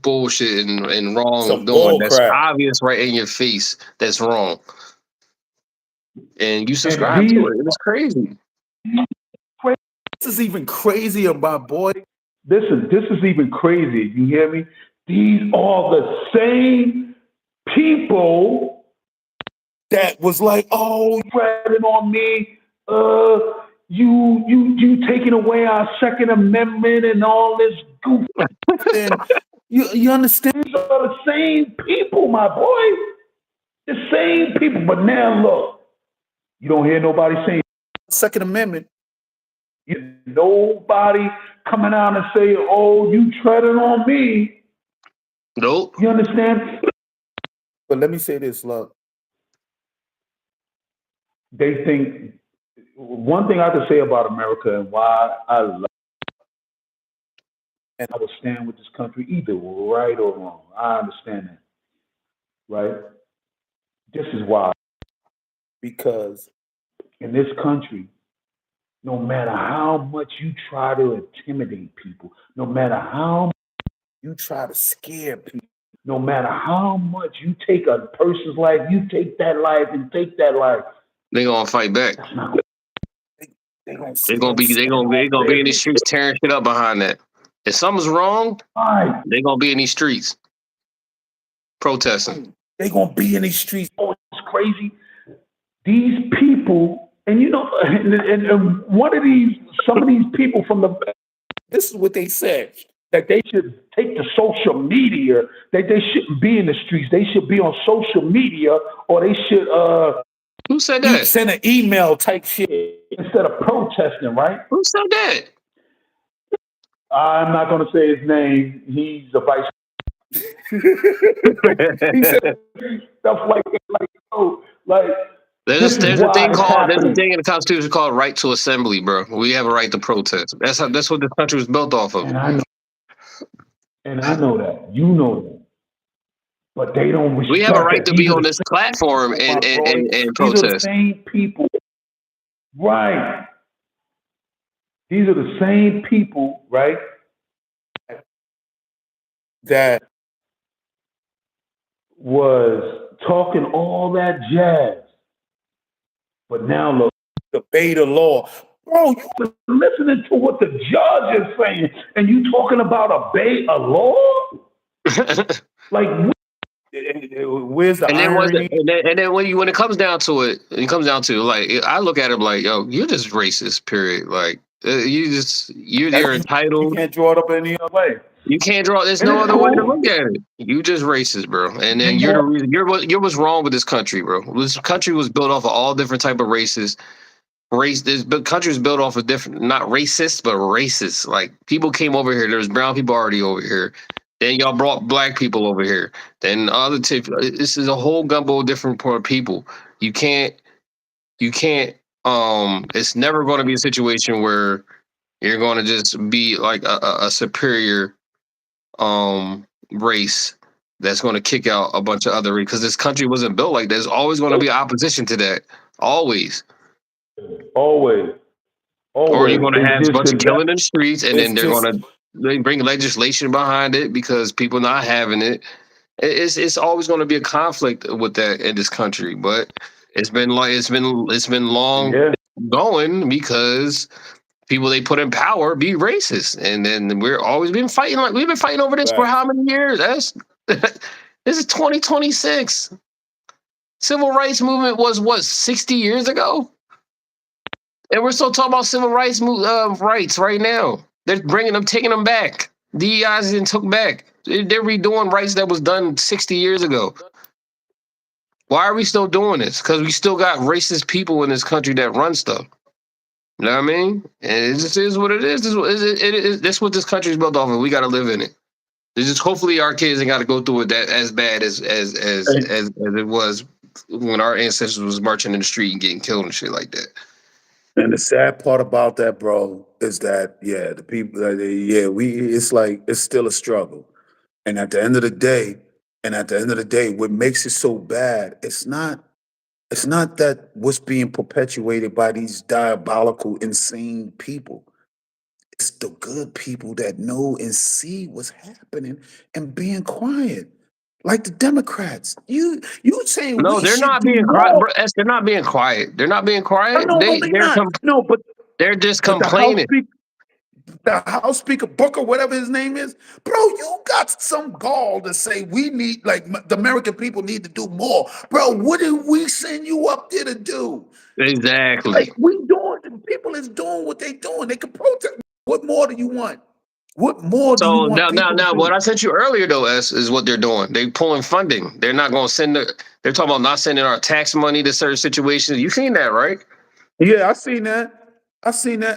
bullshit and wrong Some doing bull that's crap. obvious right in your face that's wrong. And you And subscribe to it. And it's crazy. This is even crazier, my boy. this is even crazy. You hear me? These are the same people That was like, oh, treading on me. You taking away our Second Amendment and all this goof. and you understand? These are the same people, my boy. The same people. But now look, you don't hear nobody saying. Second Amendment. Nobody coming out and say, "Oh, you treading on me." Nope. You understand? But let me say this, look. They think one thing I can say about America and why I love and I will stand with this country, either right or wrong. I understand that, right? This is why Because in this country, no matter how much you try to intimidate people, no matter how you try to scare people. no matter how much you take a person's life, you take that life and take that life. They gonna fight back. That's not They gonna They gonna be in these streets tearing shit up behind that. If something's wrong, right. they gonna be in these streets protesting. They gonna be in these streets. Oh, it's crazy. These people, and you know, and one of these, some of these people from the, This is what they said. that they should take to social media, that they shouldn't be in the streets. They should be on social media, or they should Who said that? Send an email type shit. instead of protesting, right? Who said that? I'm not going to say his name. He's a vice. He said stuff like that, like There's a why thing it's called there's a happening. thing in the Constitution called right to assembly, bro. We have a right to protest. That's what this country was built off of. And I know that. You know that. But they don't respect We have a right that. to be on this platform and These are the protest. same people. Right. These are the same people, right? That Was talking all that jazz. But now look, obey the law. Bro, you listening to what the judge is saying, and you talking about obey a law? Like, where's the And then irony? when it comes down to like I look at him like, yo, you're just racist. Period. Like you're You entitled. can't draw it up any other way. You can't draw. There's and no it's other way to cool. look at it. You just racist, bro. And then And you're the more, reason. You're what's wrong with this country, bro. This country was built off of all different type of races. This country was built off of different, not racist, but racist. Like people came over here. There's brown people already over here. Then y'all brought black people over here. Then other this is a whole gumbo of different poor people. You can't. It's never going to be a situation where you're going to just be like a superior race that's going to kick out a bunch of other race, because this country wasn't built like that. There's always going to be opposition to that, always. always, Or you're always. going to It's have a just bunch of that. killing in the streets, and It's then just they bring legislation behind it because people not having it. It's always going to be a conflict with that in this country, but it's been long Yeah. going because people they put in power be racist, and then we're always been fighting. Like we've been fighting over this for facts. how many years? That's this is 2026. Civil rights movement was what 60 years ago, and we're still talking about civil rights rights right now. They're bringing them, taking them back. DEI's and took back. They're redoing rights that was done 60 years ago. Why are we still doing this? Because we still got racist people in this country that run stuff. You know what I mean? And it just is what it is. This what this country is built off of. We got to live in it. It's just hopefully our kids ain't got to go through it that as bad as it was when our ancestors was marching in the street and getting killed and shit like that. And the sad part about that, bro, is that the people, it's like it's still a struggle. And at the end of the day, what makes it so bad, it's not that what's being perpetuated by these diabolical, insane people. It's the good people that know and see what's happening and being quiet. Like the Democrats. You saying No, we they're should not do being quiet, more. bro. They're not being quiet. They're not being quiet. No, they not. No, They're just but complaining. the House Speaker Booker, whatever his name is, bro, you got some gall to say we need, like, the American people need to do more. Bro, what did we send you up there to do? Exactly. Like, people is doing what they doing. They can protest. What more do you want? What more do you So want people to now, do? what I sent you earlier though is what they're doing. They pulling funding. They're not going to send. They're talking about not sending our tax money to certain situations. You seen that, right? Yeah, I seen that.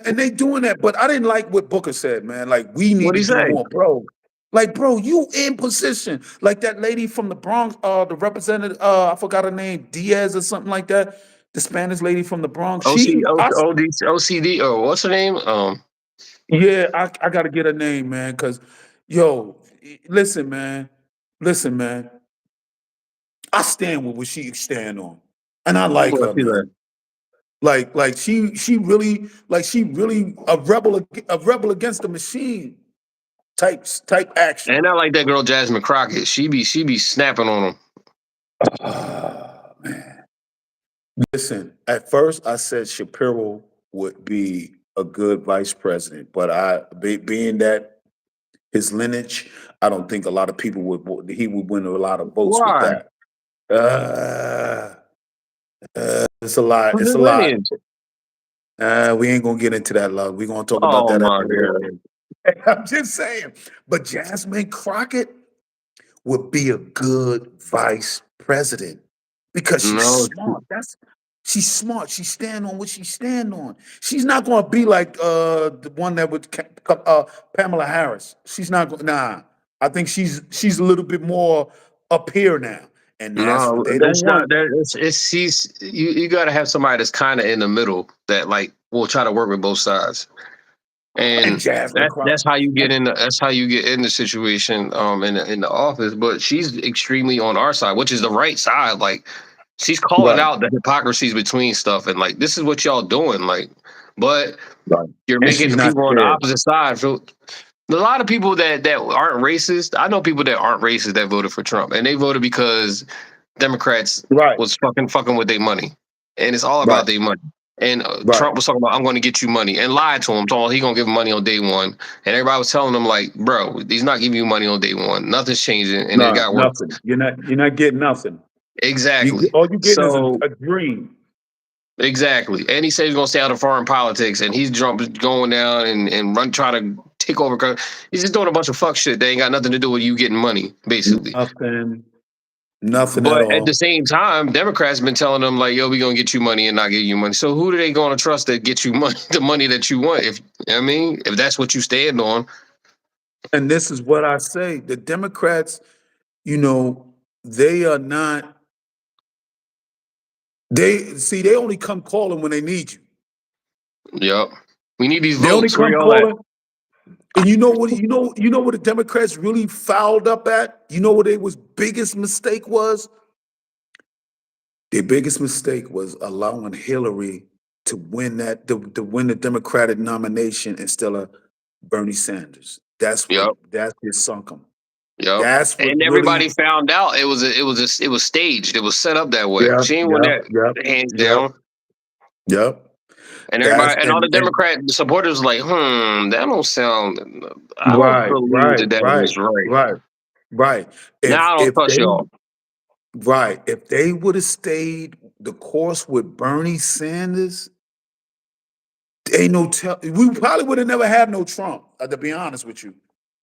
And they doing that. But I didn't like what Booker said, man. Like, we What need do to you do say? more, bro. Like, bro, you in position. Like that lady from the Bronx, the representative, I forgot her name, Diaz or something like that. The Spanish lady from the Bronx. OCD, or what's her name? Yeah, I gotta get her name, man, because yo, listen, man. Listen, man. I stand with what she stand on. And I like What's her, she like? man. Like she really a rebel against the machine type action. And I like that girl Jasmine Crockett. She be snapping on them. Ah, man. Listen, at first I said Shapiro would be a good vice president, but being that his lineage, I don't think a lot of people he would win a lot of votes with Why? that. Uh, it's a lot. What's It's his a lot. lineage? We ain't gonna get into that, love. We're gonna talk about Oh that my after god. this. I'm just saying. But Jasmine Crockett would be a good vice president because she's No, smart. She's smart. She stand on what she stand on. She's not gonna be like the one that would Pamela Harris. She's not going. Nah, I think she's a little bit more up here now, and that's what no, they don't that's want. not. It's she's you. Got to have somebody that's kind of in the middle that like will try to work with both sides. And And Jasmine Crockett. that's how you get in the situation in the office. But she's extremely on our side, which is the right side. Like she's calling Right, out the hypocrisies between stuff, and like this is what y'all doing. Like, but right. you're And making she's the not people on the scared. opposite side feel. A lot of people that aren't racist. I know people that aren't racist that voted for Trump, and they voted because Democrats Right, was fucking with their money, and it's all right. about their money. And Right. Trump was talking about, I'm going to get you money, and lied to him, told him he going to give him money on day one. And everybody was telling him, like, bro, he's not giving you money on day one. Nothing's changing. And it No, got worse. nothing. You're not getting nothing. Exactly. All you're getting is So, a dream. exactly. And he said he's going to stay out of foreign politics. And he's going down and try to take over. He's just doing a bunch of fuck shit that ain't got nothing to do with you getting money, basically. Nothing at But at the all. same time, Democrats been telling them like, "Yo, we gonna get you money and not give you money." So who do they gonna trust that get you money, the money that you want? If that's what you stand on, And this is what I say: the Democrats, they are not. They only come calling when they need you. yep. We need these They only votes. Where come y'all at? calling. And you know what? What the Democrats really fouled up at. You know what their biggest mistake was? Their biggest mistake was allowing Hillary to win to win the Democratic nomination instead of Bernie Sanders. That's Yep. what sunk them. Yep. That's what And really. everybody found out it was staged. It was set up that way. Yeah, She ain't won that hands down. Yep. And everybody and all the Democrat supporters was like, that don't sound. I don't believe that was right. Right. Now I don't trust y'all. Right. If they would have stayed the course with Bernie Sanders, we probably would have never had no Trump, to be honest with you.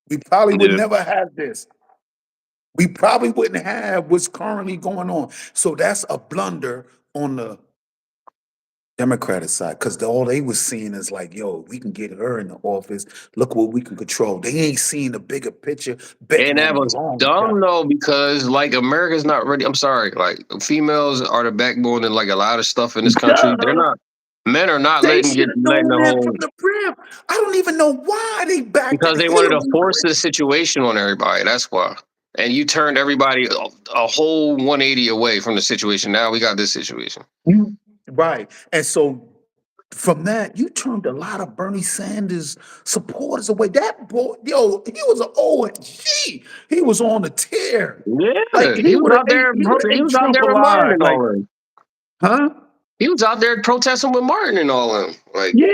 We probably would never have this. We probably wouldn't have what's currently going on. So that's a blunder on the Democratic side, because all they was seeing is like, yo, we can get her in the office. Look what we can control. They ain't seeing the bigger picture. And that was dumb though, because like America's not ready. I'm sorry, like females are the backbone in like a lot of stuff in this country. They're not. Men are not letting the whole from the brim. I don't even know why they backed because they wanted to force this situation on everybody. That's why. And you turned everybody a whole 180 away from the situation. Now we got this situation. Right. And so from that, you turned a lot of Bernie Sanders supporters away. That boy, he was an OG. He was on the tear. Yeah, like he was out there. He was out there with Martin and all them. Huh? He was out there protesting with Martin and all them. Like, yeah,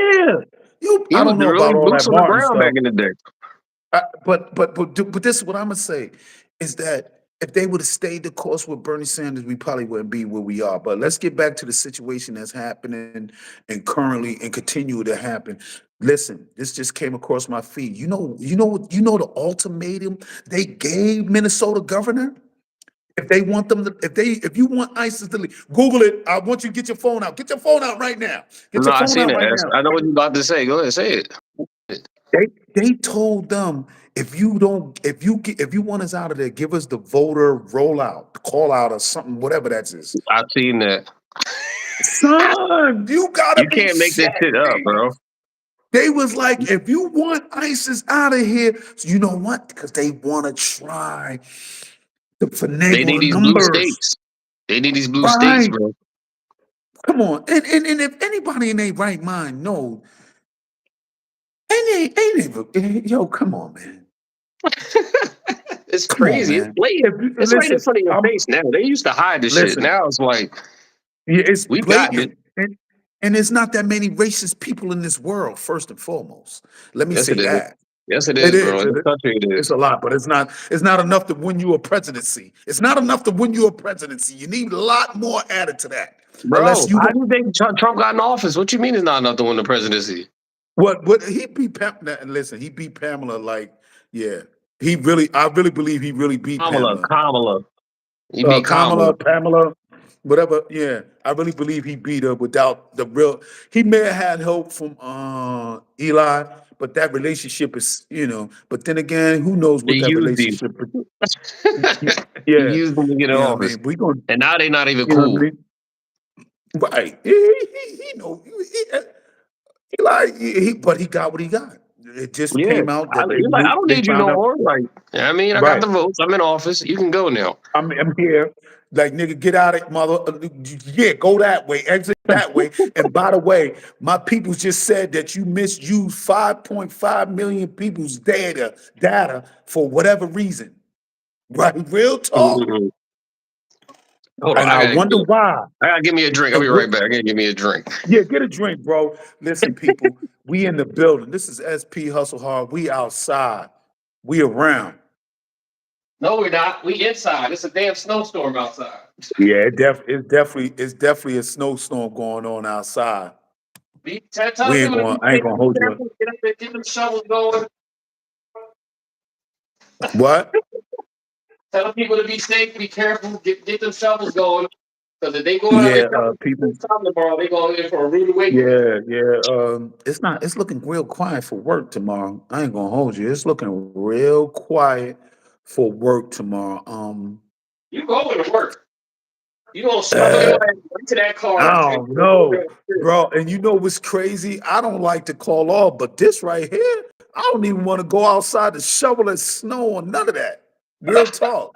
I don't know about all that Martin stuff back in the day. But this is what I'm gonna say is that if they would have stayed the course with Bernie Sanders, we probably wouldn't be where we are. But let's get back to the situation that's happening and currently and continue to happen. Listen, this just came across my feed. You know the ultimatum they gave Minnesota governor? If they want them to, if you want ISIS to leave, Google it. I want you to get your phone out. Get your phone out right now. Get your phone out right now. I know what you're about to say. Go ahead, say it. They told them if you want us out of there, give us the voter rollout, call out or something, whatever that is. I've seen that. Son, you can't make this shit up, bro. They was like, if you want ISIS out of here, you know what? Because they want to try to finagle they need these numbers. Blue states. They need these blue states, bro. Come on, and if anybody in their right mind knows. Yo, come on, man. It's crazy. It's blatant. It's right in front of your face now. They used to hide this shit. Now it's like, it's we blatant. Got it. And there's not that many racist people in this world, first and foremost. Let me say that. Yes, it is, bro. In this country, it is. It's a lot, but it's not enough to win you a presidency. It's not enough to win you a presidency. You need a lot more added to that. Bro, how do you think Trump got in office? What you mean it's not enough to win the presidency? What he beat Pamela? Listen, he beat Pamela like, yeah. I really believe he really beat Kamala. He beat Kamala, Pamela, whatever. Yeah, I really believe he beat her without the real. He may have had help from Eli, but that relationship is, But then again, who knows what that relationship is? Yeah, he used them to get in office. And now they're not even cool. Right? He know. Eli, but he got what he got. It just came out that I don't need you no more. Like, I mean, I got the votes. I'm in office. You can go now. I'm here. Like, nigga, get out of mother. Yeah, go that way. Exit that way. And by the way, my people just said that you misused 5.5 million people's data for whatever reason. Right? Real talk. Mm-hmm. Hold on, And I wonder why. I gotta give me a drink. I'll And be right back. I gotta give me a drink. yeah, get a drink, bro. Listen, people, we in the building. This is SP Hustle Hard. We outside. We around. No, we're not. We inside. It's a damn snowstorm outside. Yeah, it's definitely a snowstorm going on outside. Tell We ain't people to going. be I ain't safe, gonna be hold you up. careful, get up there, get them shovels going. What? Tell people to be safe, be careful, get them shovels going. Because if they go out Yeah, and shovel people. this time tomorrow, they going in for a rude awakening. Yeah. It's not. It's looking real quiet for work tomorrow. I ain't gonna hold you. It's looking real quiet for work tomorrow. You going to work. You gonna shovel your Uh, ass into that car I and don't know, bro. And you know what's crazy? I don't like to call off, but this right here, I don't even want to go outside to shovel and snow or none of that. Real talk.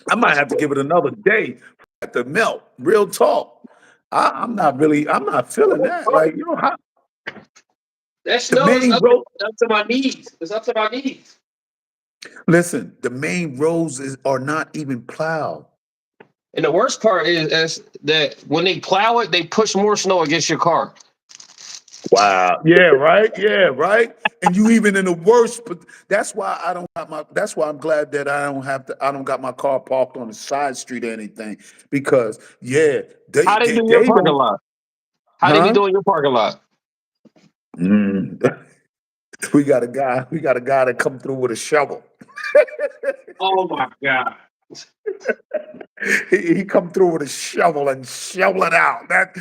I might have to give it another day to melt. Real talk. I'm not feeling that. Like, that the snow is main up road. to my knees. It's up to my knees. Listen, the main roads are not even plowed. And the worst part is that when they plow it, they push more snow against your car. Wow. Yeah, right. Yeah, right. And you even in the worst, but that's why I don't got that's why I'm glad that I don't got my car parked on the side street or anything. Because yeah, they How they they, do your they parking don't, lot? How they be huh? doing your parking lot? Mm. We got a guy that come through with a shovel. Oh my god! He come through with a shovel and shovel it out. That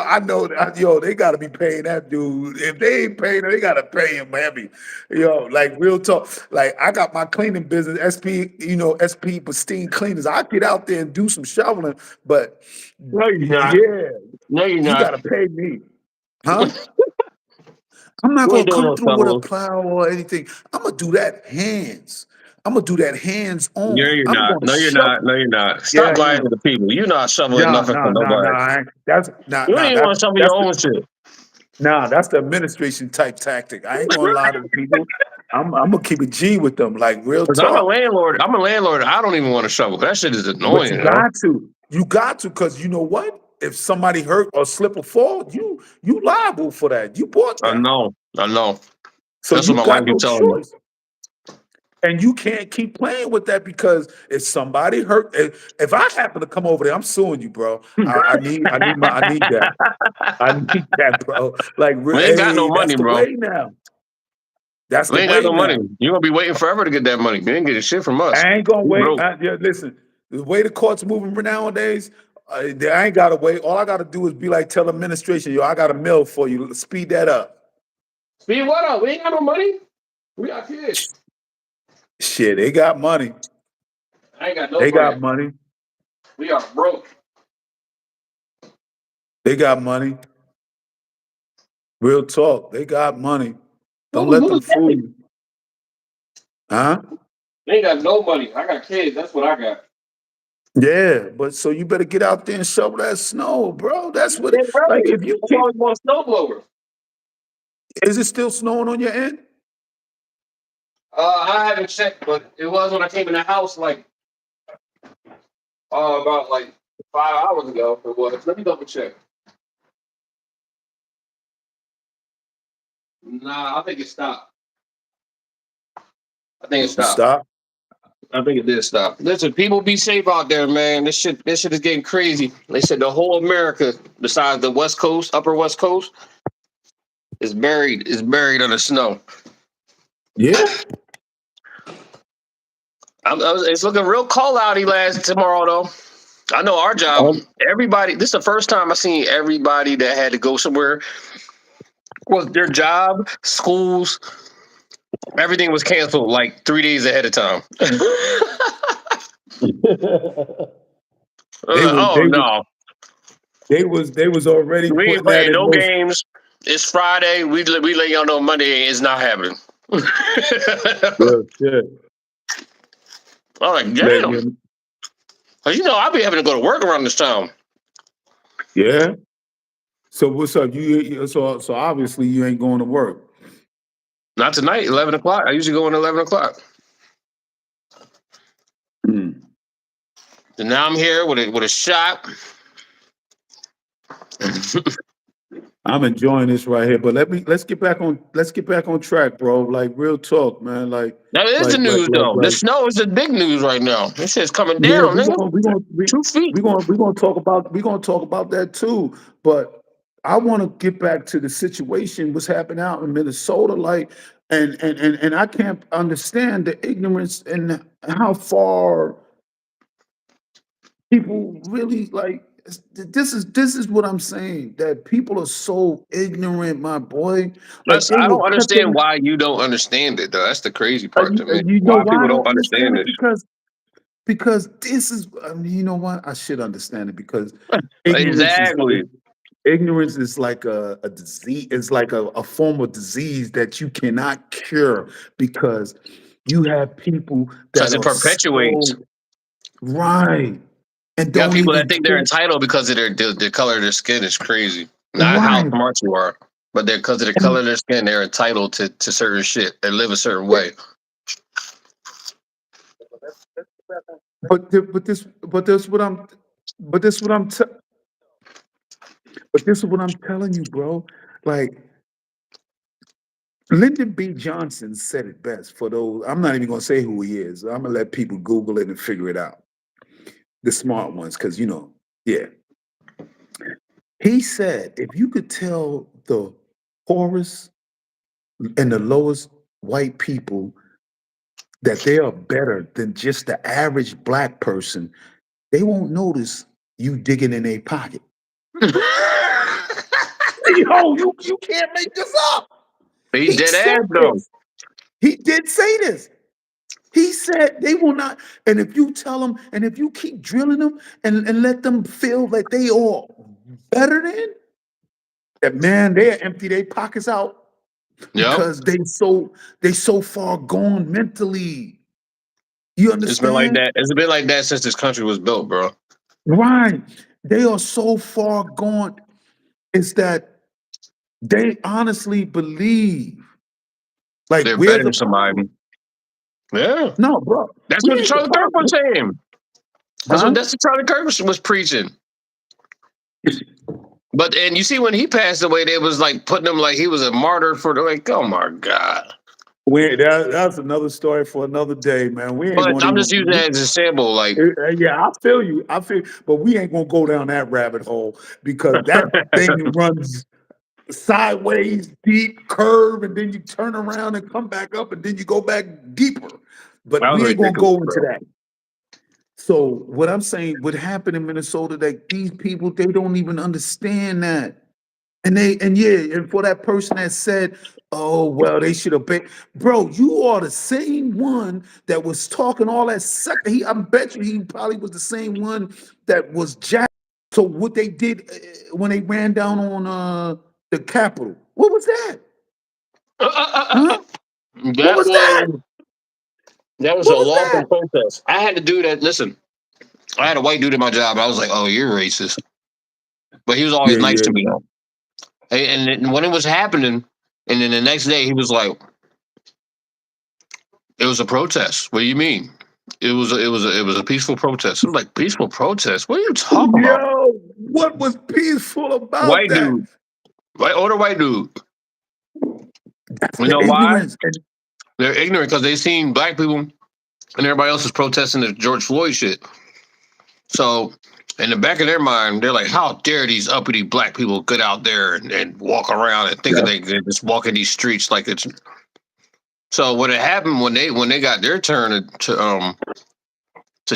I know that they got to be paying that dude. If they ain't paying him, they got to pay him heavy. Like real talk. Like I got my cleaning business, SP. SP Pristine Cleaners. I get out there and do some shoveling, but No, you're not. yeah, No, you're you got not. to pay me, huh? I'm not You ain't gonna doing come no through with a shoveling. plow or anything. I'm gonna do that hands. I'm gonna do that hands No, on. you're I'm not. gonna No, you're shovel. not. No, you're not. Yeah, Stop I lying am. to the people. You're not shoveling No, nothing for no, no, no. nobody. That's not. You don't No, even want to shovel your own shit. that's the administration type tactic. I ain't gonna lie to the people. I'm gonna keep a G with them, like real Because I'm a talk. landlord. I'm a landlord. I don't even want to shovel. That shit is But annoying, you you know? got to. You got to, because you know what? If somebody hurt or slip or fall, you liable for that. You bought I that, know. I know. so That's what you my wife got keeps no telling me. choice. And you can't keep playing with that, because if somebody hurt, if I happen to come over there, I'm suing you, bro. I need that. I need that, bro. Like, We ain't got no hey, that's money, the bro. way now. That's the We ain't got way no money. now. You're going to be waiting forever to get that money. You ain't getting shit from us. I ain't gonna We wait. broke. Yeah, listen, the way the court's moving nowadays, I ain't gotta wait. All I gotta do is be like, tell administration, yo, I got a mill for you. Speed that up. Speed what up? We ain't got no money. We got kids. Shit, they got money. I ain't got no They money. got money. We are broke. They got money. Real talk. They got money. Don't let them Who's fool that? you. Huh? They ain't got no money. I got kids. That's what I got. Yeah, but so you better get out there and shovel that snow, bro. That's what Yeah, like right. if you That's why keep we want a snowblower. is it still snowing on your end? I haven't checked, but it was when I came in the house about 5 hours ago. It was. Let me double check. Nah, I think it stopped. I think it You stopped. stop? I think it did stop. Listen, people be safe out there, man. This shit is getting crazy. They said the whole America, besides the West Coast, Upper West Coast, is buried under snow. Yeah. It's looking real cold outy last tomorrow though. I know our job. Everybody. This is the first time I seen everybody that had to go somewhere. Was their job, schools, everything was canceled like 3 days ahead of time. They was Oh they was no, they was already we ain't putting that playing in no motion. games. It's Friday. We let y'all know Monday is not happening. Real shit. I'm like, Let damn. you, Cause I be having to go to work around this time. yeah. So what's up? So obviously you ain't going to work. Not tonight, 11 o'clock. I usually go in 11 o'clock. Mm. And now I'm here with a shot. I'm enjoying this right here, but let's get back on track, bro. Like real talk, man. That is the news, though. The snow is the big news right now. This shit's coming Yeah, down, nigga. 2 feet. we're gonna talk about that too. But I want to get back to the situation what's happening out in Minnesota, like, and I can't understand the ignorance and how far people really like. This is what I'm saying, that people are so ignorant, my boy. Like they I will don't cut them. understand why you don't understand it, though. That's the crazy part to me. You know Why why people I don't don't understand understand it? this. Because this is, you know what? I should understand it because ignorance is Exactly. ignorance is like a disease. It's like a form of disease that you cannot cure because you have people Because that it are perpetuates. so right and You got don't people that even think they're care. entitled because of the color of their skin is crazy. Not how Right. smart you are, but because of the color And of their skin, they're entitled to certain shit. They live a certain way. but this what I'm but this what I'm te- but this is what I'm telling you, bro. Like Lyndon B. Johnson said it best for those. I'm not even gonna say who he is. I'm gonna let people Google it and figure it out. The smart ones, because yeah. He said if you could tell the poorest and the lowest white people that they are better than just the average black person, they won't notice you digging in their pocket. Yo, you can't make this up. He He dead said ass though. this. He did say this. He said they will not, and if you tell them, and if you keep drilling them and let them feel that they are better than, that man, they empty their pockets out Yep. because they so far gone mentally. You It's been like understand? that. It's been like that since this country was built, bro. Right. They are so far gone. It's that they honestly believe like They're we're better the than somebody. problem. Yeah. No, bro, That's we what ain't the Charlie Kirk was problem. saying. Huh? That's what Charlie Kirk was preaching. But and you see when he passed away, they was like putting him like he was a martyr for the like, oh my God. That's another story for another day, man. We ain't But gonna I'm just using even. that as a sample, like Yeah, I feel you. But we ain't gonna go down that rabbit hole because that thing runs sideways, deep curve, and then you turn around and come back up, and then you go back deeper. But that was we ain't gonna ridiculous, go into bro. that. So what I'm saying, what happened in Minnesota, that these people they don't even understand that. And for that person that said, "Oh well, they should have been," bro, you are the same one that was talking all that suck. I bet you he probably was the same one that was jacked. So what they did when they ran down on the Capitol, what was that? Huh? What That was that? was that was a What was lawful that? protest. I had to do that. Listen, I had a white dude in my job. I was like, "Oh, you're racist," but he was always Yeah, nice yeah, to me yeah. though. And when it was happening, and then the next day he was like, "It was a protest." What do you mean? It was a peaceful protest. I was like, peaceful protest? What are you talking about? Yo, what was peaceful about White that? dude, older white dude. That's You the know why? ignorance. And They're ignorant because they seen black people and everybody else is protesting the George Floyd shit. So in the back of their mind, they're like, how dare these uppity black people get out there and walk around and thinking yeah, they can just walk in these streets like it's. So what had happened when they got their turn to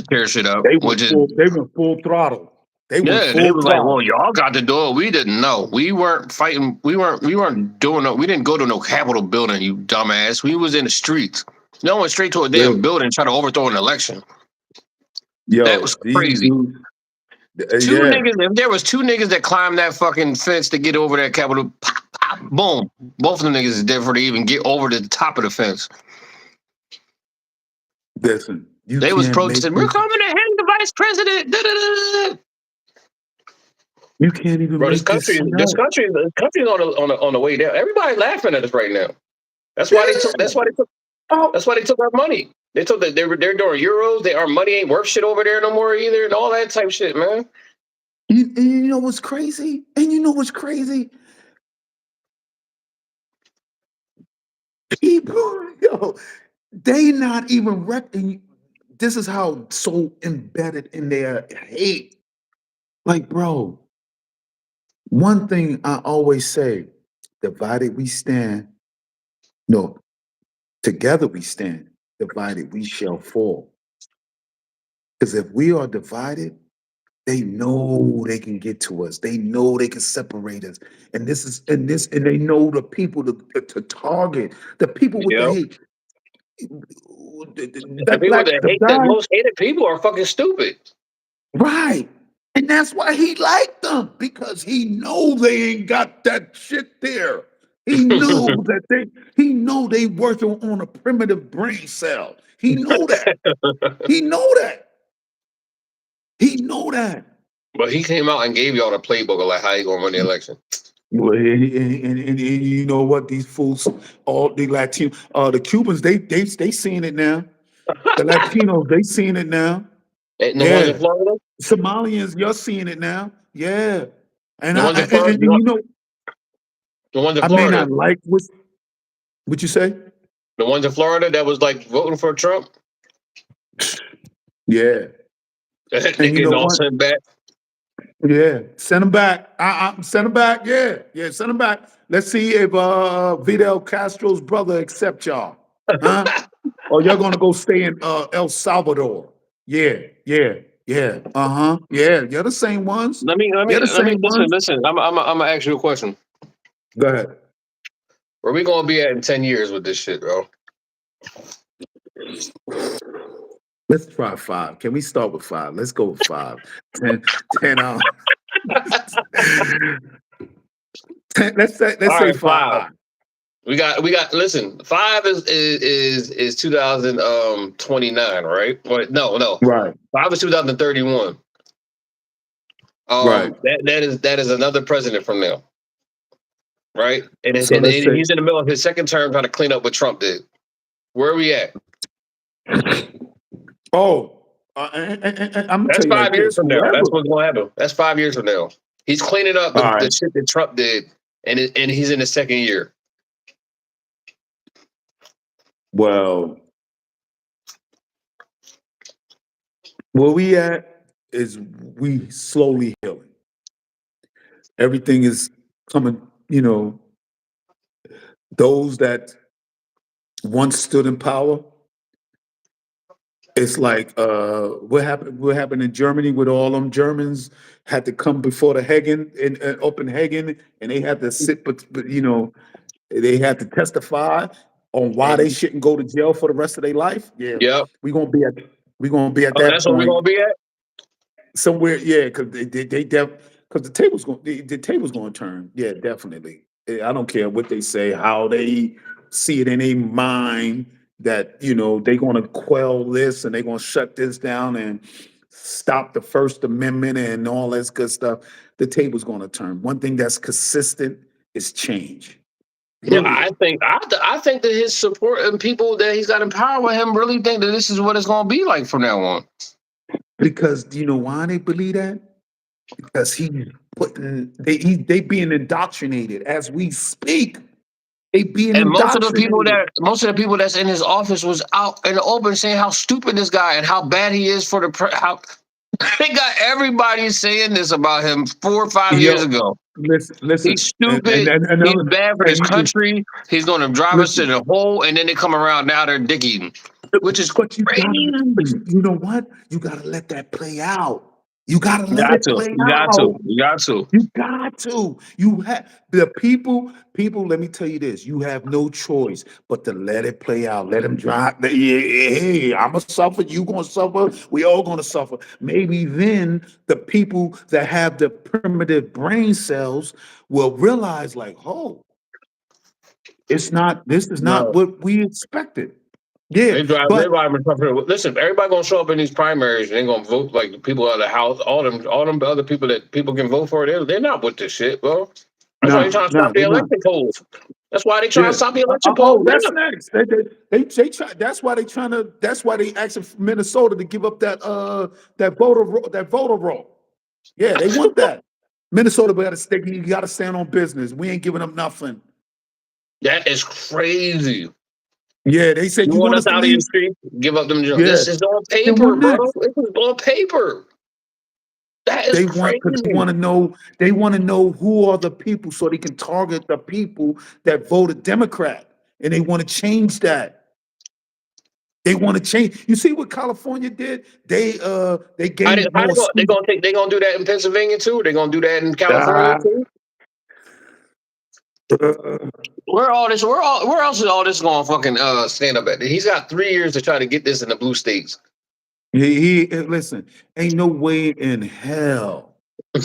tear shit up, which is they went full throttle. They went yeah, they full was like, well, throttle. y'all got to do it. We didn't know. We weren't fighting. We weren't doing no. We didn't go to no Capitol building, you dumbass. We was in the streets. No one went straight to a Yeah. damn building and try to overthrow an election. That Yo, was these crazy. dudes, Two yeah, niggas. If there was two niggas that climbed that fucking fence to get over that Capitol, pop, pop, boom. Both of them niggas is dead before they even get over the top of the fence. listen, you They was can't make protesting. We're this, coming to hang the vice president. Da, da, da, da. you can't even Bro, make this shit this up. country, the country's on the way down. Everybody laughing at us right now. That's why they took. That's Yeah. why they took. Oh, That's why they took our money. They told that they're doing euros. Our money ain't worth shit over there no more either, and all that type of shit, man. You know what's crazy? And you know what's crazy? People, yo, they not even this is how so embedded in their hate. Like, bro, one thing I always say, divided we stand. No, together we stand. Divided we shall fall. Because if we are divided, they know they can get to us. They know they can separate us. And they know the people to target, the people with the Yep. hate. The people that hate the guy, most hated people are fucking stupid. right. And that's why he liked them, because he know they ain't got that shit there. He knew they working on a primitive brain cell. He know that. He know that. He know that. But he came out and gave y'all the playbook of like how he gonna run the election. Well, and you know what? These fools, all the Latino, the Cubans, they seeing it now. The Latinos, they seeing it now. And the ones in Florida? Somalians, you're seeing it now. Yeah. And The ones in Florida? and you know, the ones in I may Florida. not like what you say. The ones in Florida that was like voting for Trump. Yeah. They getting all sent back. Yeah, send them back. Send them back. Yeah, send them back. Let's see if Fidel Castro's brother accepts y'all. Huh? Or y'all gonna go stay in El Salvador? Yeah. Uh-huh. Yeah, you're the same ones. Let me listen. I'm gonna ask you a question. Go ahead. Where we gonna be at in 10 years with this shit, bro? Let's try 5. Can we start with 5? Let's go with 5. 10 let's say 5. We got listen, 5 is 2029, right? No. Right. 5 is 2031. Right. That is another president from now. Right? And So let's say, he's in the middle of his second term trying to clean up what Trump did. Where are we at? oh, I'm gonna That's tell you 5 like years this. from now. That's what's gonna happen. That's 5 years from now. He's cleaning up the shit that Trump did, and he's in his second year. Well, where we at is we slowly healing. Everything is coming, those that once stood in power. It's like what happened in Germany with all them Germans had to come before the Hagen and open Hagen, and they had to sit, but they had to testify on why they shouldn't go to jail for the rest of their life. Yeah, Yep. we're gonna be at that That's point. where we're gonna be at. Somewhere, yeah, because because the table's going to turn. Yeah, definitely. I don't care what they say, how they see it in their mind that they're going to quell this and they're going to shut this down and stop the First Amendment and all this good stuff. The table's going to turn. One thing that's consistent is change. Well, I think that his support and people that he's got in power with him really think that this is what it's going to be like from now on. Because do you know why they believe that? Because they being indoctrinated as we speak. They being indoctrinated. Most of the people that's in his office was out in the open saying how stupid this guy and how bad he is for how they got everybody saying this about him 4 or 5 years ago. Listen. He's stupid. He's bad for this country. He's going to drive us to the hole, and then they come around now they're dick eating, which is crazy. You know what? You got to let that play out. You got to let it play out. You got to. You have the people. Let me tell you this: you have no choice but to let it play out. Let them drive. Hey, I'm gonna suffer. You gonna suffer. We all gonna suffer. Maybe then the people that have the primitive brain cells will realize, like, oh, it's not. This is not what we expected. Yeah, listen, everybody gonna show up in these primaries and they're gonna vote like the people out of the house, all them other people that people can vote for. They're not with this shit, bro. That's why you're trying to stop the election polls. That's why they trying to stop the election poll. Oh, that's next. They try. That's why they trying to. That's why they asking Minnesota to give up that voter roll. Yeah, they want that. Minnesota got to stick. You got to stand on business. We ain't giving them nothing. That is crazy. Yeah, they said you want us out in the street, give up them jobs. Yeah. This is on paper, bro. This is on paper. That is crazy. They want to know. They want to know who are the people, so they can target the people that voted Democrat, and they want to change that. They want to change. You see what California did? They gave they gonna do that in Pennsylvania too. They gonna do that in California too. Where else is all this going to fucking stand up at? He's got 3 years to try to get this in the blue states. Listen, ain't no way in hell. and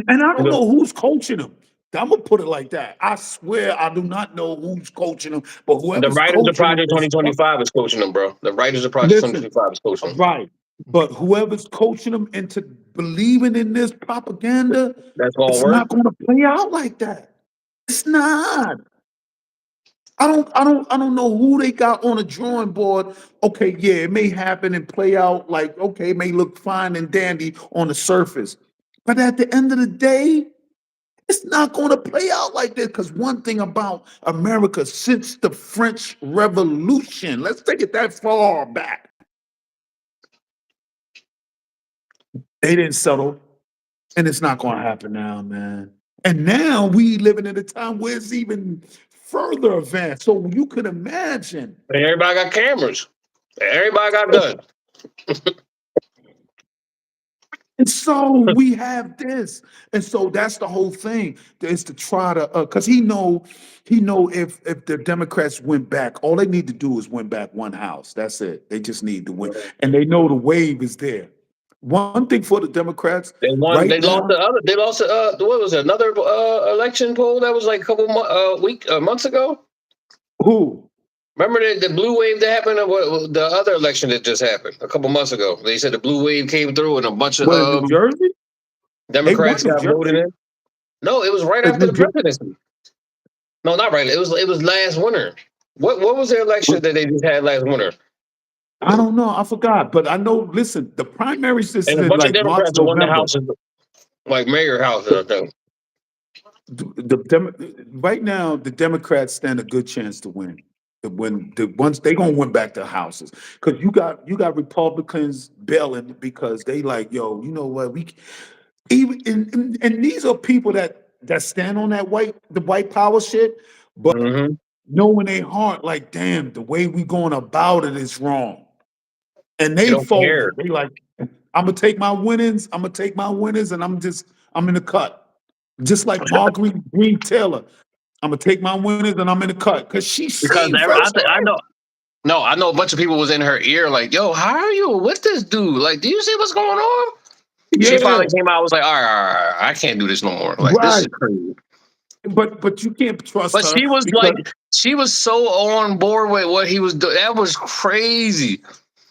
I don't know who's coaching him. I'm gonna put it like that. I swear I do not know who's coaching him, but whoever's the writers of Project 2025 is coaching him, bro. The writers of Project 2025 is coaching him. Right. But whoever's coaching them into believing in this propaganda, it's not gonna play out like that. It's not. I don't know who they got on a drawing board. Okay, yeah, it may happen and play out like, okay, it may look fine and dandy on the surface. But at the end of the day, it's not going to play out like this. Because one thing about America, since the French Revolution, let's take it that far back, they didn't settle. And it's not going to happen now, man. And now we living in a time where it's even further advanced. So you can imagine. And everybody got cameras. Everybody got guns. And so we have this. And so that's the whole thing, is to try to, because he know if the Democrats went back, all they need to do is win back one house. That's it. They just need to win. And they know the wave is there. One thing for the Democrats, they won. Right they lost the other. They lost. What was it, another election poll that was like a couple months ago? Who? Remember the blue wave that happened? The other election that just happened a couple months ago. They said the blue wave came through and a bunch of New Jersey? Democrats got voted in. No, it was right after the presidency. No, not right. It was last winter. What was the election that they just had last winter? I don't know. I forgot, but I know. Listen, the primaries is and a bunch like of Democrats won the houses, like mayor houses. I think. Right now, the Democrats stand a good chance to win. Once they gonna win back the houses, because you got Republicans bailing because they like, yo, you know what, we even and these are people that stand on that the white power shit, but know in their heart, like, damn, the way we going about it is wrong. And they fold. They like, I'm gonna take my winnings, and I'm in the cut. Just like Marguerite Green Taylor. I'm gonna take my winners and I'm in the cut. Because I know a bunch of people was in her ear, like, yo, how are you with this dude? Like, do you see what's going on? Yeah. She finally came out, was like, all right, I can't do this no more. Like, this is crazy. But you can't trust her. But she was she was so on board with what he was doing. That was crazy.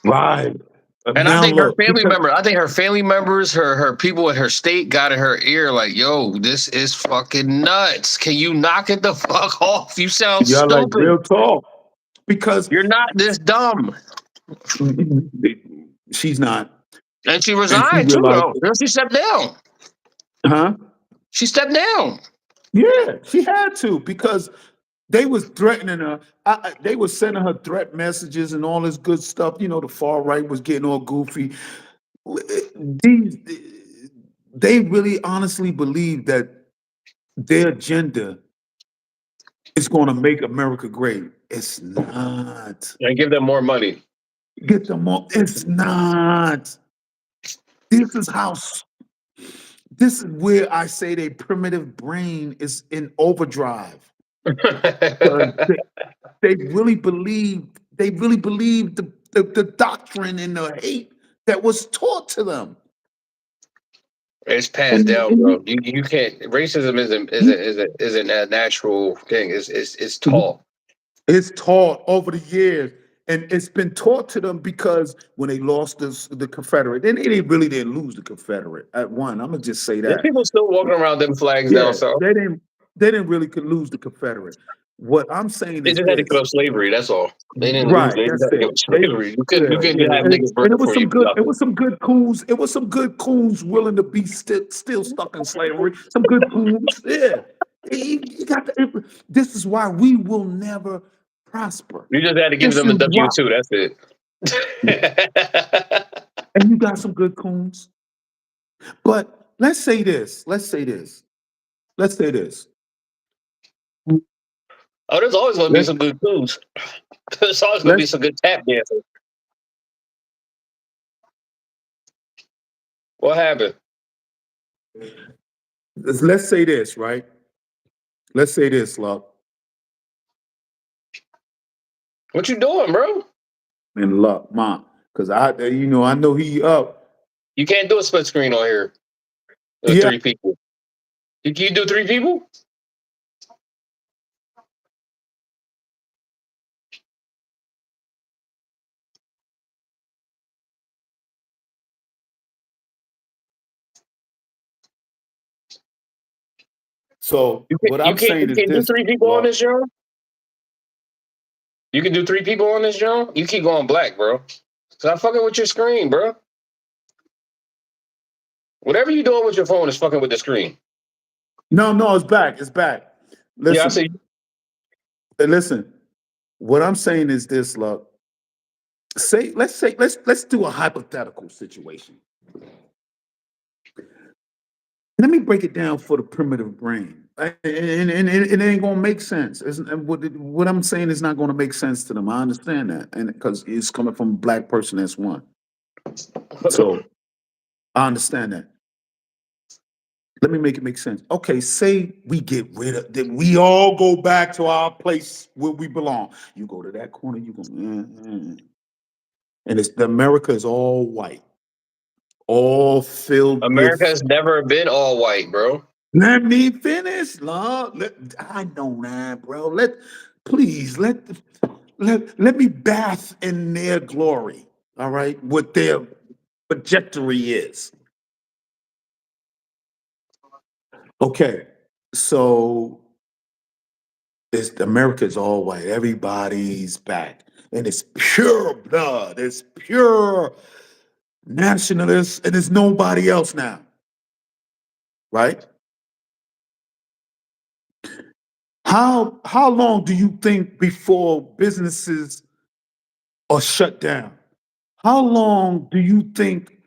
Right. And I think her family members, her people in her state got in her ear like, yo, this is fucking nuts. Can you knock it the fuck off? You sound stupid. Like real talk. Because you're not this dumb. She's not. And she resigned too, though. She stepped down. Huh? She stepped down. Yeah, she had to, because they was threatening her. They was sending her threat messages and all this good stuff. You know, the far right was getting all goofy. They really honestly believe that their agenda is going to make America great. It's not. And give them more money. Get them more. It's not. This is where I say their primitive brain is in overdrive. they really believe the doctrine and the hate that was taught to them. It's passed down, bro. You can't. Racism isn't a natural thing. It's taught. It's taught over the years, and it's been taught to them because when they lost the Confederate, then they really didn't lose the Confederate at one. I'm gonna just say that. There's people still walking around them flags down south. They didn't really lose the Confederate. What I'm saying They is just had to give this. up slavery. That's all. They didn't lose. Right, They just that's had to give it. up slavery. You couldn't just have And, niggas and working it was for you some for good. It nothing. was some good coons. It was some good coons willing to be still stuck in slavery. Some good coons. Yeah, you got this is why we will never prosper. You just had to give This them a is why. W-2. That's it. And you got some good coons. But let's say this. Let's say this. Let's say this. Oh, there's always going to be Let's some good clues. There's always going to let's be some good tap dancing. What happened? let's say this, right? Let's say this, Luck. What you doing, bro? And Luck, mom. Because I know he up. You can't do a split screen on here with Yeah. 3 people. Can you do 3 people? So what You I'm can't. saying You is can do this, 3 people on Luck. this show. You can do 3 people on this show. You keep going black, bro. Stop fucking with your screen, bro. Whatever you doing with your phone is fucking with the screen. No, it's back. It's back. Yeah, I Listen, see. listen. What I'm saying is this, Luck. Let's do a hypothetical situation. Let me break it down for the primitive brain. And it ain't gonna make sense. And what I'm saying is not gonna make sense to them. I understand that. And because it's coming from a black person, that's one. So I understand that. Let me make it make sense. Okay, say we get rid of that. We all go back to our place where we belong. You go to that corner, you go, and the America is all white, all filled America with. has never been all white, bro. Let me finish, love. I know that, bro. Please let me bath in their glory. All right, what their trajectory is. Okay, so America's all white. Everybody's back, and it's pure blood. It's pure nationalists, and it's nobody else now, right? How long do you think before businesses are shut down? How long do you think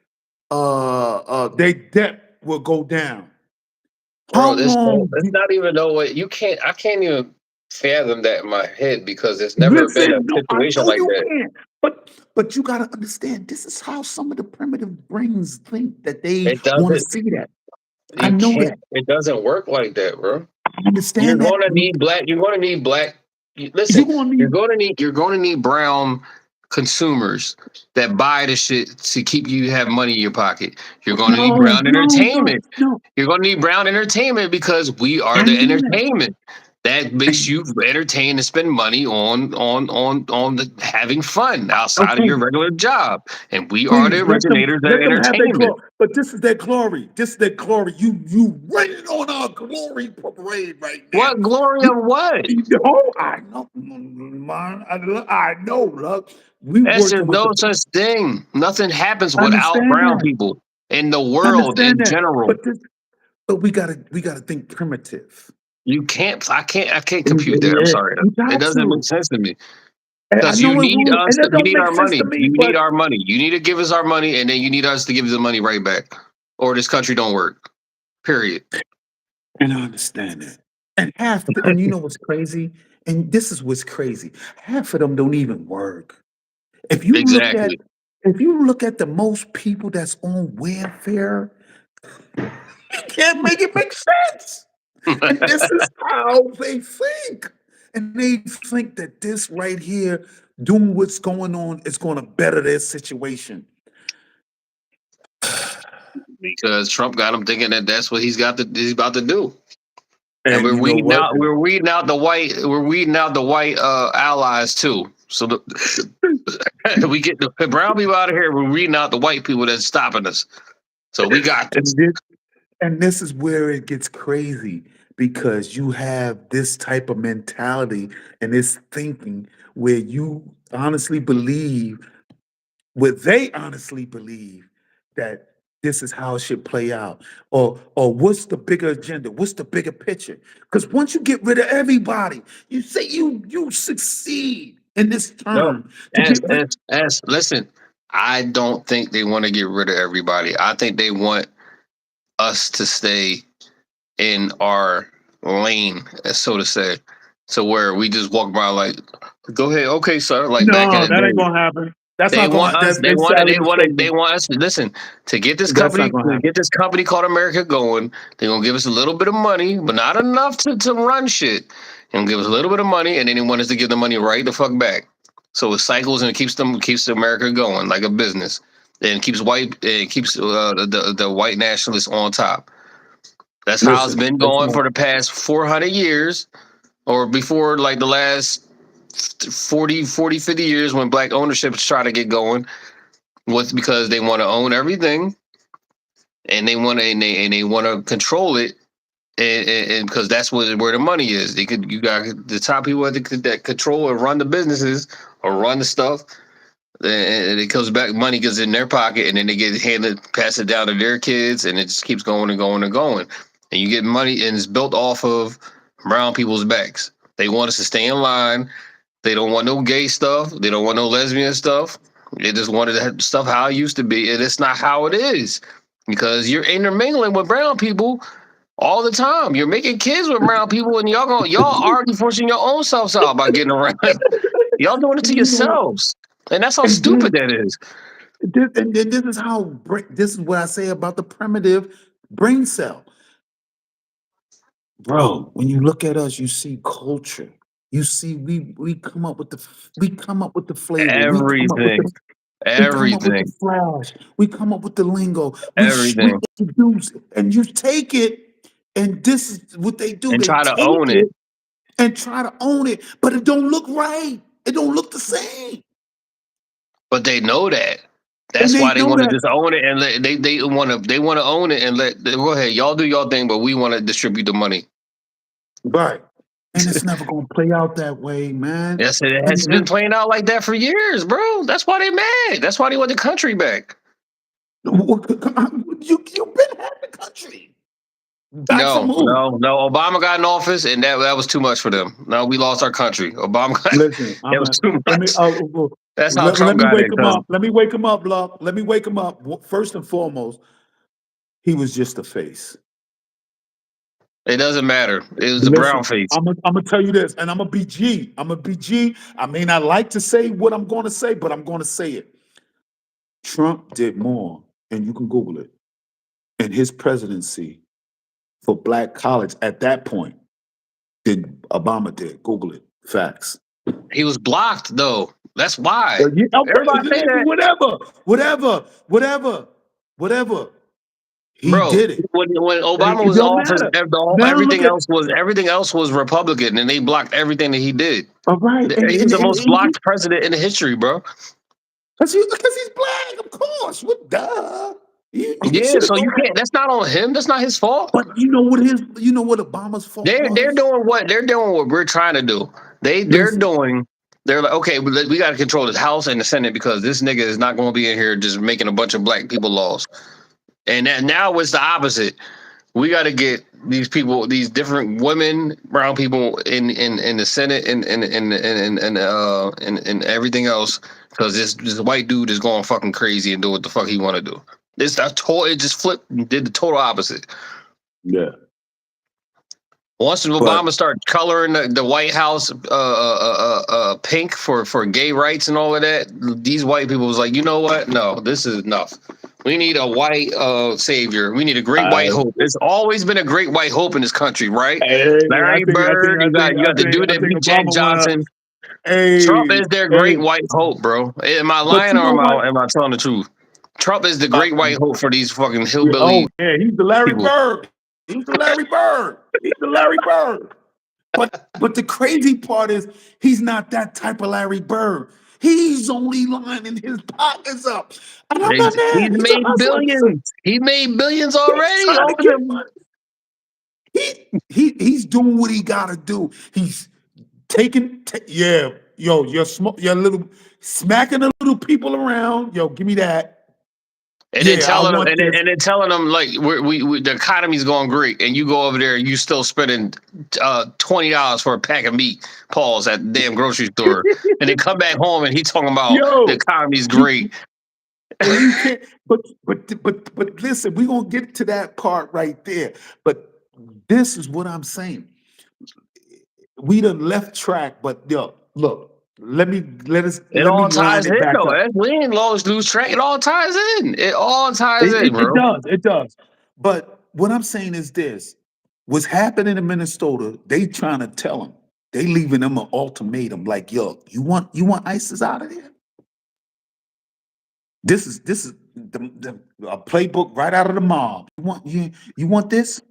their debt will go down? How Bro, long? it's not even no way. You can't. I can't even fathom that in my head because there's never been a Listen, no, I situation know like you that. can, but you got to understand. This is how some of the primitive brains think that they It want to doesn't. see that. I You know can't. that. It doesn't work like that, bro. I understand that. You're going to need black. You're Listen, going to need. you're going to need brown consumers that buy the shit to keep you have money in your pocket. You're going to need No, brown no, no, entertainment. no. You're going to need brown entertainment because we are I the know that. entertainment. That makes And, you entertain and spend money on the having fun outside of okay, your regular job, and we are the please originators of let them have their entertainment. glory. But this is their glory. This is their glory. You raining on our glory parade right now. What glory of what? Oh, I know, man. I know, look. We That's just working with no the. such thing. Nothing happens I without understand brown that. people in the I world understand in that. general. But we gotta think primitive. You can't. I can't compute that. I'm Yeah, sorry. you It got doesn't make to. sense to me. And I Because you know it need won't, us. and that You don't need make our sense to money. me. You need But our money. You need to give us our money, and then you need us to give you the money right back, or this country don't work. Period. and I understand that. And you know what's crazy? And this is what's crazy. Half of them don't even work. If you look at Exactly. if you look at the most people that's on welfare, you can't make it make sense. And this is how they think. And they think that this right here, doing what's going on, is going to better their situation. Because Trump got him thinking that that's what he's about to do. And And you know what? we're weeding out the white allies too. So we get the brown people out of here. We're weeding out the white people that's stopping us. So we got this. And this is where it gets crazy because you have this type of mentality and this thinking where you honestly believe, where they honestly believe that this is how it should play out, or what's the bigger agenda, what's the bigger picture? Because once you get rid of everybody, you say you succeed in this No, term to get rid. listen, I don't think they want to get rid of everybody. I think they want us to stay in our lane, so to say. So where we just walk by like, go ahead, okay, sir. Like back in No, the that ain't day, gonna happen. That's they not want gonna. us. That's they sadly They mistaken. want us to listen to get this That's not company gonna to happen. get this company called America going. They're gonna give us a little bit of money, but not enough to run shit. And give us a little bit of money, and then they want us to give the money right the fuck back. So it cycles and it keeps America going like a business, and keeps the white nationalists on top. That's how it's Listen, been it's going not. for the past 400 years, or before like the last 50 years when black ownership try to get going. What's because they want to own everything, and they want to control it, and because that's where the money is. You got the top people that control and run the businesses or run the stuff, and it comes back. Money gets in their pocket, and then they get pass it down to their kids, and it just keeps going and going and going. And you get money, and it's built off of brown people's backs. They want us to stay in line. They don't want no gay stuff. They don't want no lesbian stuff. They just wanted to have stuff how it used to be, and it's not how it is because you're intermingling with brown people all the time. You're making kids with brown people, and y'all already forcing your own selves out by getting around. Y'all doing it to And you know, yourselves, and that's how and stupid that is. this is how. This is what I say about the primitive brain cell, bro. When you look at us, you see culture. You see, we come up with the flavor. Everything, We come up with the everything, flash. We come up with the lingo. We everything, introduce it, and you take it, and this is what they do. and They try to take own it. it and try to own it, but it don't look right. It don't look the same, But they know that. and That's they why they know want to that. just own it and they want to own it and go ahead, y'all do y'all thing, but we want to distribute the money. Right. And it's never gonna play out that way, man. Yes, it has been And playing out like that for years, bro. That's why they mad. That's why they want the country back. you've been had the country. Back from No, who? no, no. Obama got in office, and that was too much for them. No, we lost our country. Obama got Listen, it was too let me much. That's how let Trump me got wake it, him because up. Let me wake him up, Luck. Let me wake him up. First and foremost, he was just a face. it doesn't matter. It was the brown Listen, face. I'm gonna tell you this, and I'm gonna be G. I'm gonna be G. I may not like to say what I'm gonna say, but I'm gonna say it. Trump did more, and you can Google it, in his presidency for black college at that point than Obama did. Google it. Facts. He was blocked though. That's why. Yeah, Everybody say that. whatever. He Bro, did it. when Obama It was in don't office, matter. Now look at everything else was Republican, and they blocked everything that he did. all right, He was the most blocked president in the history, bro. because he's black, of course. What duh? You Yeah, should have so known you that. can't. That's not on him. That's not his fault. But you know what Obama's fault They're was? doing what they're doing. What we're trying to do. They're Listen, doing. They're like, okay, we got to control the House and the Senate because this nigga is not going to be in here just making a bunch of black people laws. And now it's the opposite. We got to get these people, these different women, brown people in the Senate and everything else, because this white dude is going fucking crazy and do what the fuck he want to do. It just flipped and did the total opposite. yeah, Once but Obama started coloring the White House pink for gay rights and all of that, these white people was like, you know what? No, this is enough. We need a white savior. We need a great white I, hope. There's always been a great white hope in this country, right? hey, Larry Bird, you got the dude I that think beat Jack Obama went up. Johnson. Trump Hey, is their hey, great white hope, bro. Am I but lying, you or know what? am I telling the truth? Trump is the Uh, great white hope for these fucking yeah, hillbilly oh yeah, he's the Larry people. Bird. He's the Larry Bird. He's the Larry Bird. But the crazy part is he's not that type of Larry Bird. He's only lining his pockets up. And I'm not He's mad. He's a made hustler. billions. He made billions He's already trying to off of get them. money. He's doing what he gotta do. He's you're little smacking the little people around. Yo, give me that. And then I telling them, want this. and then telling them like we the economy's going great, and you go over there and you still spending $20 for a pack of meat, pause at the damn grocery store, and then come back home and he talking about the Yo, economy's great. and you can't. But listen, we're gonna get to that part right there. But this is what I'm saying. We done left track, but yo, look, let me It let me all line ties it in back though. up. We ain't lose track. It all ties in. It all ties in, It bro. does, it does. But what I'm saying is this: what's happening in Minnesota? They trying to tell them. They leaving them an ultimatum, like, yo, you want ISIS out of here? This is the a playbook right out of the mob. You want this?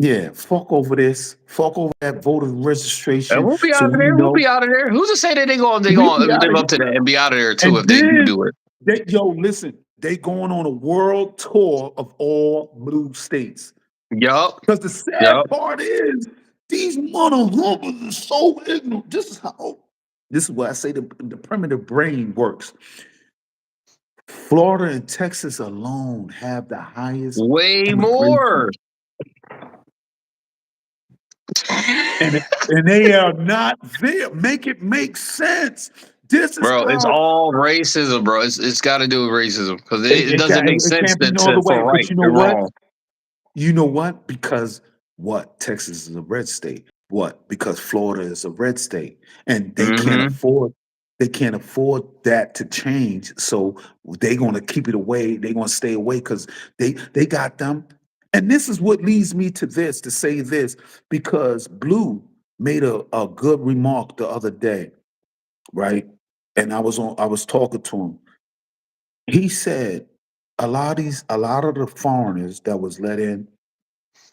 Yeah, fuck over this. Fuck over that voter And registration. we'll be So out of we there. We'll know be out of there. Who's to say that they we'll gonna be out live of up to here. that and be out of there too And if they do then do it? listen, they going on a world tour of all blue states. Yup. Because the sad Yup. part is these motherfuckers are so ignorant. This is why I say the primitive brain works. Florida and Texas alone have the highest Way immigration. more. And they are not there. Make it make sense. This is Bro, it's how all racism, bro. It's got to do with racism because it doesn't make it sense can't be no other way. for But right you know and what? wrong. You know what? Because what? Texas is a red state. What? Because Florida is a red state. And Mm-hmm. they can't afford that to change. So they're gonna keep it away. They're gonna stay away because they got them. And this is what leads me to say this, because Blue made a good remark the other day, right? And I was talking to him. He said a lot of the foreigners that was let in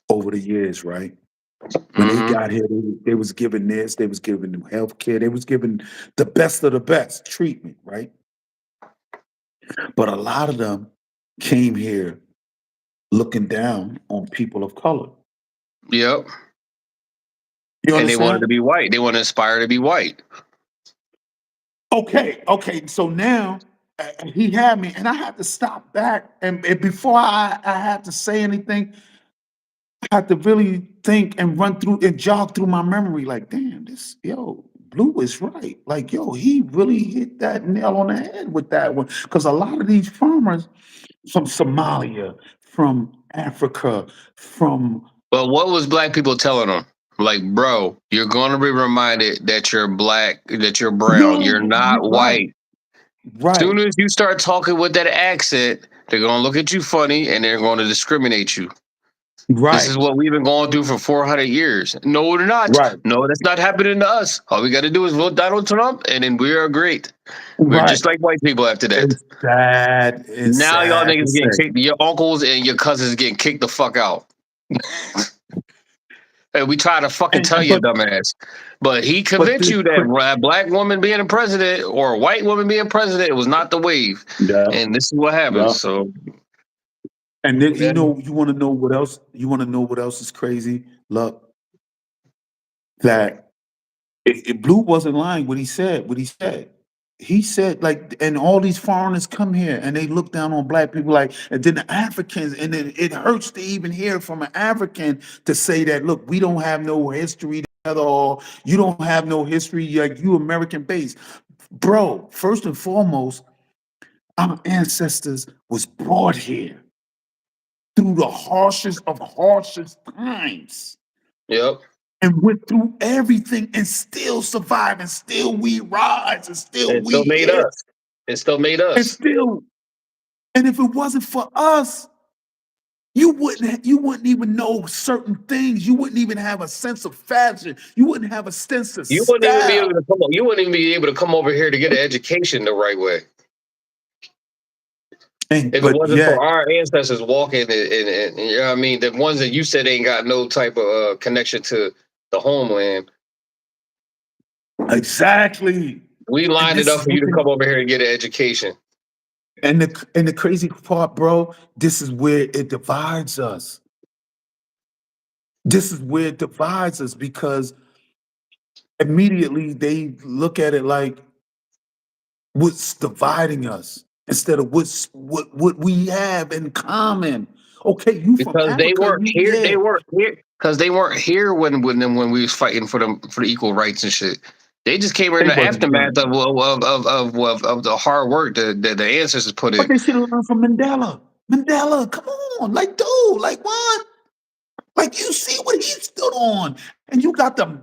over the years, right? When they Mm-hmm. got here, they was given this, they was giving them health care, they was given the best of the best treatment, right? But a lot of them came here looking down on people of color. Yep. You And they wanted to understand? be white. They want to aspire to be white. Okay. So now he had me, and I had to stop back, and before I had to say anything, I had to really think and run through and jog through my memory. Like, damn, Blue is right. Like, yo, he really hit that nail on the head with that one. Because a lot of these farmers from Somalia, from Africa, from But what was black people telling them? Like, bro, you're going to be reminded that you're black, that you're brown. You're not right, white. right, Soon as you start talking with that accent, they're going to look at you funny and they're going to discriminate you. This is right, what we've been going through for 400 years. No, they're not. right, No, that's not happening to us. All we got to do is vote Donald Trump, and then we are great. We're right. just like white people after that. It's Now y'all sad to niggas getting say. kicked. Your uncles and your cousins getting kicked the fuck out. And we try to fucking tell you, But dumbass. But he but convinced the you that a black woman being a president or a white woman being president was not the wave. yeah, And this is what happens. yeah. So, And then yeah. you want to know what else? You want to know what else is crazy? Look, that Blue wasn't lying what he said. He said, like, and all these foreigners come here and they look down on black people, like, and then the Africans, and then it hurts to even hear from an African to say that, look, we don't have no history together, or you don't have no history, like, you American based. Bro, first and foremost, our ancestors was brought here through the harshest times, Yep. and went through everything and still survive, and still we rise, and still It we still made here, us. It still made and us. still, and if it wasn't for us, you wouldn't even know certain things. You wouldn't even have a sense of fashion. You wouldn't have a sense of You wouldn't even be able style. to come. You wouldn't even be able to come over here to get an education the right way And if it but wasn't for yet, our ancestors walking and you know what I mean. The ones that you said ain't got no type of connection to the homeland. exactly. We And lined it this up is for you what to come over here and get an education. the crazy part, bro. This is where it divides us. This is where it divides us because immediately they look at it like what's dividing us instead of what we have in common. Okay, you from Because they Africa, weren't you here. They yeah. weren't here because they weren't here when we was fighting for the equal rights and shit. They just came in They the wasn't doing aftermath that. of the hard work that the ancestors put But in. they should have learned from Mandela. Mandela, come on, like dude, like what? Like you see what he stood on, and you got the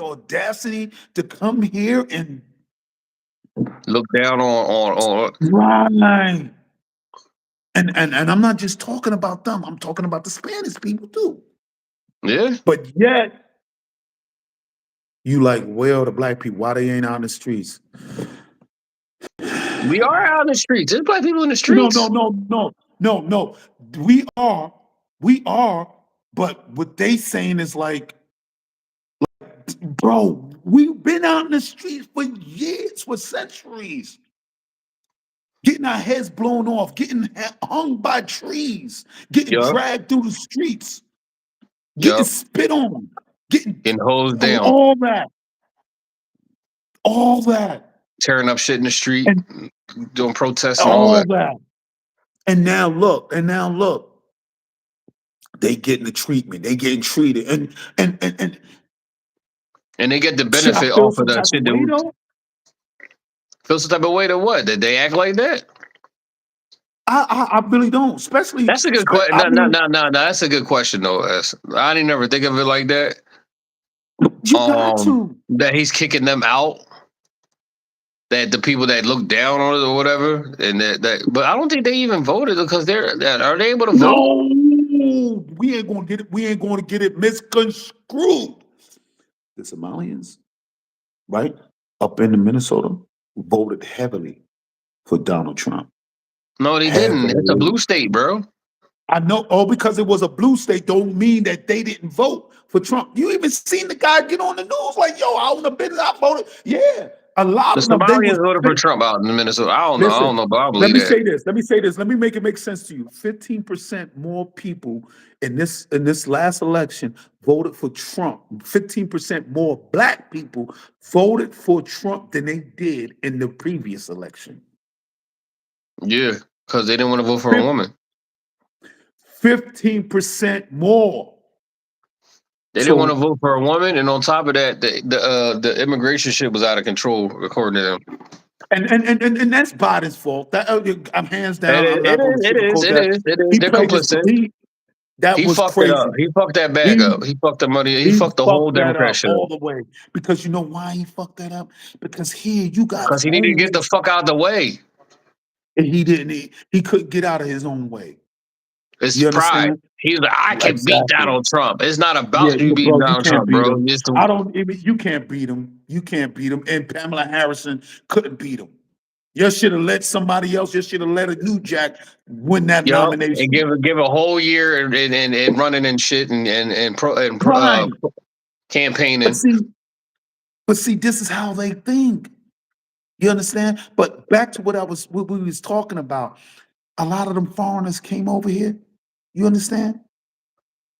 audacity to come here and Look down on right. And I'm not just talking about them. I'm talking about the Spanish people too. yeah. But yet you like, well, the black people, why they ain't out in the streets? We are out in the streets. There's black people in the No, streets. no, no, no, no, no. We are, but what they saying is like, bro, we've been out in the streets for years, for centuries. Getting our heads blown off, getting hung by trees, getting Yup. dragged through the streets, getting Yup. spit on, getting Getting hosed down. all that, all that, Tearing up shit in the street. and Doing protests and all that. And now look, they getting the treatment, they getting treated, and And they get the should I benefit feel off of some that type shit. of way though? Feel some type of way to what? Did they act like that? I really don't. Especially That's a good question. No. That's a good question though. I didn't never think of it like that. You got to. That he's kicking them out. That the people that look down on it or whatever, and but I don't think they even voted because are they able to vote? No, we ain't gonna get it. We ain't gonna get it misconstrued. The Somalians, right up in Minnesota, voted heavily for Donald Trump. No, they didn't. It's a blue state, bro. I know. Oh, because it was a blue state, don't mean that they didn't vote for Trump. You even seen the guy get on the news like, "Yo, I own a business. I voted." Yeah, a lot The of them. They Somalians was voted for Trump out in Minnesota. I don't know, but I believe let me that. say this. Let me say this. Let me make it make sense to you. 15% more people in this last election voted for Trump. 15% more black people voted for Trump than they did in the previous election. Yeah, because they didn't want to vote for a woman. 15% more. They didn't want to vote for a woman, and on top of that, the immigration shit was out of control, according to them. And that's Biden's fault. That I'm hands down. I'm not going to sugarcoat that. They're complicit. That was fucked crazy. It up. He fucked that bag up. He fucked the money. He fucked the whole Democrat shit all the way. Because you know why he fucked that up? Because here you got. Because he needed to get the fuck out of the way. And he didn't. He couldn't get out of his own way. It's pride. He's like, I can beat Donald Trump. It's not about you beating Donald Trump, bro. I don't. You can't beat him. You can't beat him. And Pamela Harrison couldn't beat him. You should have let somebody else. You should have let a new Jack win that nomination and give a whole year and running and shit and campaigning. But see, this is how they think. You understand? But back to what we was talking about. A lot of them foreigners came over here. You understand?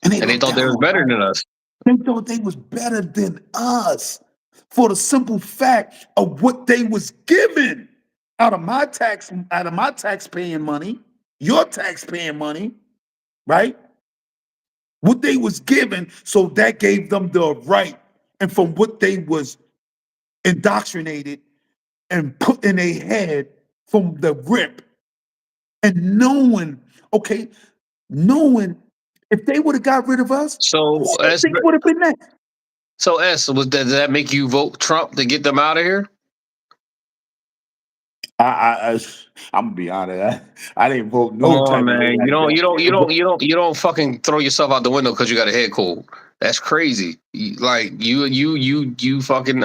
And they thought they was better than us. They thought they was better than us for the simple fact of what they was given out of my taxpaying money, your taxpaying money, right? What they was given, so that gave them the right. And from what they was indoctrinated and put in their head from the rip, and knowing if they would have got rid of us, so would have been next. So does that make you vote Trump to get them out of here? I'm gonna be honest. I didn't vote no type man. Of way. You don't fucking throw yourself out the window because you got a head cold. That's crazy. Like you fucking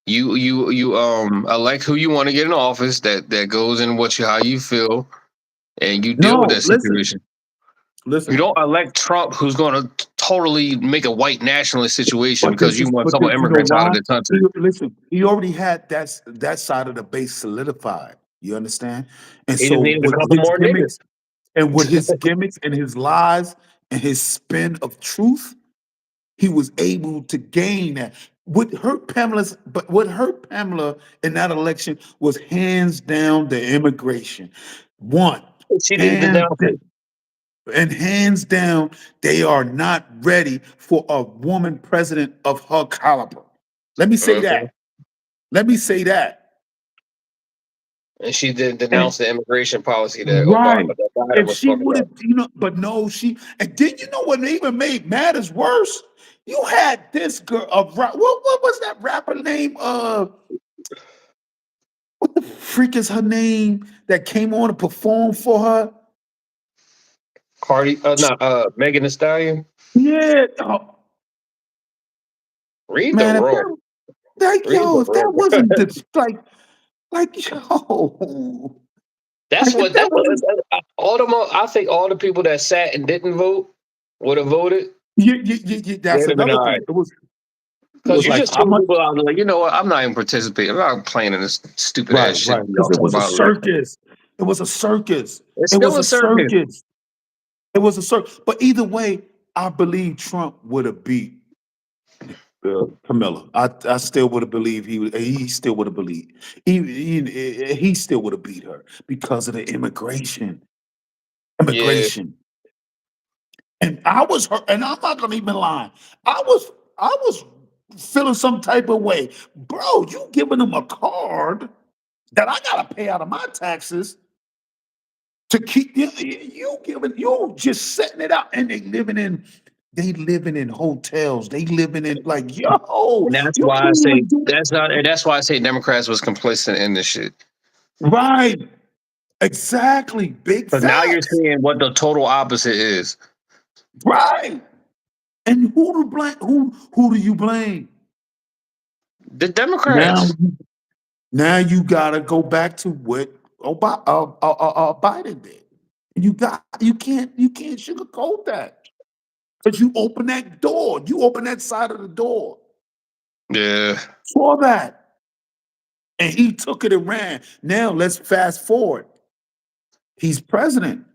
you elect who you want to get in office that goes in how you feel, and you deal with that situation. Listen, you don't elect Trump, who's going to totally make a white nationalist situation because you want some immigrants out of the country. Listen, he already had that side of the base solidified. You understand? And he so needed a couple more niggas. And with his gimmicks and his lies and his spin of truth, he was able to gain that. What hurt Pamela in that election was hands down the immigration. One, She didn't hands denounce down, it. and hands down, they are not ready for a woman president of her caliber. Let me say Okay. that. Let me say that. And she didn't And denounce the immigration policy right. that Biden If was she talking would about. have, but no, and then you know what even made matters worse? You had this girl, what was that rapper name? What the freak is her name that came on to perform for her? Megan Thee Stallion. Yeah, oh, Read the man, room. Read the if that room. wasn't yo, That's like if what that that wasn't, I think all the people that sat and didn't vote would have voted. that's They'd have been another all thing. right. It Because was you like just how told much, people, I was like, you know what? I'm not even participating. I'm not playing in this stupid ass shit y'all because it talking was a about election. circus. It was a circus. It's It still was a a circus. circus. It was a circus. But either way, I believe Trump would have beat Camilla. I still would have believed he still would have believed. He still would have beat her because of the immigration. Yeah. Immigration. And I was hurt, and I'm not gonna even lie. I was feeling some type of way. Bro, you giving them a card that I gotta pay out of my taxes to keep you just setting it out, and they living in hotels. They living in like, yo, And that's you why I can't say even do that's why I say Democrats was complicit in this shit. right. Exactly. Big Because now you're facts. seeing what the total opposite is. Right. And who to blame? Who do you blame? The Now Democrats. now you gotta go back to what Biden did. You can't sugarcoat that. Because you open that door. You open that side of the door Yeah. for that. And he took it and ran. Now let's fast forward. He's president.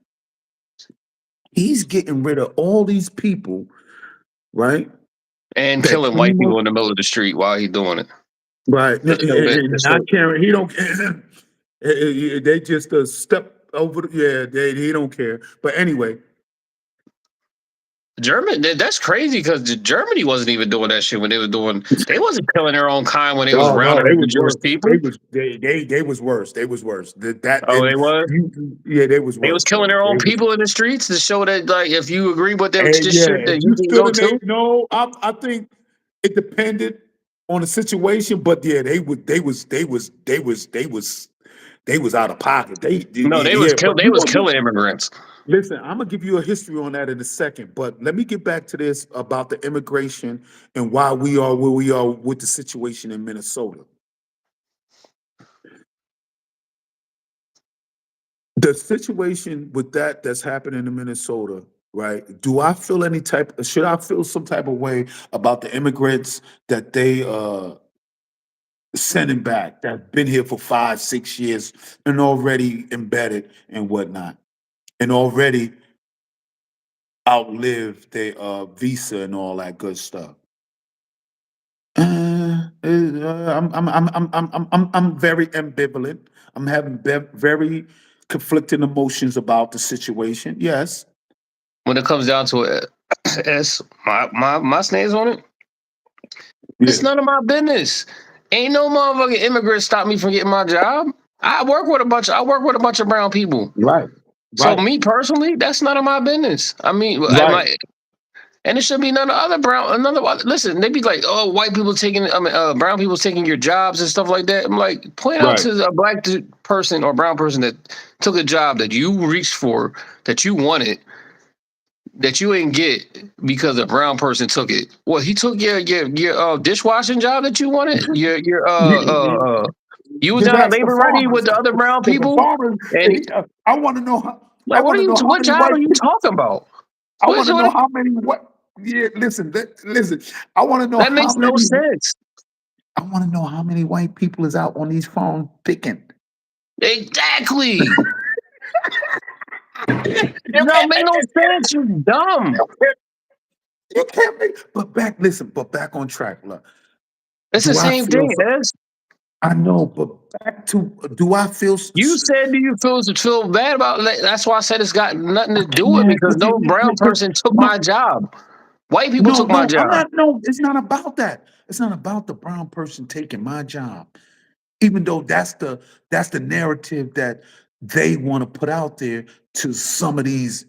He's getting rid of all these people, right? And That killing white came up, people in the middle of the street while he's doing it. right? To show that to Not show caring. He don't. They just step over. He don't care. But anyway, That's crazy because Germany wasn't even doing that shit when they were doing. They wasn't killing their own kind when they was no, rounding they up the was Jewish worse. people. They was worse. They was worse. That Oh, and they was. yeah, they was They was worse, killing bro. their They own was. people in the streets to show that, like, if you agree with them, And this yeah, shit if that you you can stood go in they to. no, I think it depended on the situation, but yeah, they was out of pocket. No, Yeah, but they we was gonna get killing immigrants. listen. I'm gonna give you a history on that in a second, but let me get back to this about the immigration and why we are where we are with the situation in Minnesota. The situation with that's happening in Minnesota, right? Should I feel some type of way about the immigrants that they sending back that's been here for 5, 6 years and already embedded and whatnot, and already outlived their visa and all that good stuff. I'm very ambivalent. I'm having very conflicting emotions about the situation. Yes. When it comes down to it, it's my stance on it. It's Yeah. none of my business. Ain't no motherfucking immigrant stop me from getting my job. I work with a bunch of brown people. Right. So Right. me personally, that's none of my business. I mean, Right. and it should be none of other brown another. Listen, they be like, oh, white people taking, brown people taking your jobs and stuff like that. I'm like, point out Right. to a black person or brown person that took a job that you reached for, that you wanted, that you ain't get because a brown person took it. Well, he took your dishwashing job that you wanted. You was Just down at ask the Labor Ready with farmers. the other brown Because the people, farmers, and I want to know how. I like, want to know how what many job white are you people. talking about? I What, want to so know that, how many what. Yeah, listen. I want to know that how makes no many. sense. I want to know how many white people is out on these farms picking. Exactly. It don't make no sense. You dumb. You can't make. But back on track. Look, It's the do I same feel? thing, Ez. I know, but back to do I feel? You said, do you feel bad about that? That's why I said it's got nothing to do with it Man, because no brown person took no, my job. White people no, took my no. I'm job. not. No, it's not about that. It's not about the brown person taking my job. Even though that's the narrative that they want to put out there to some of these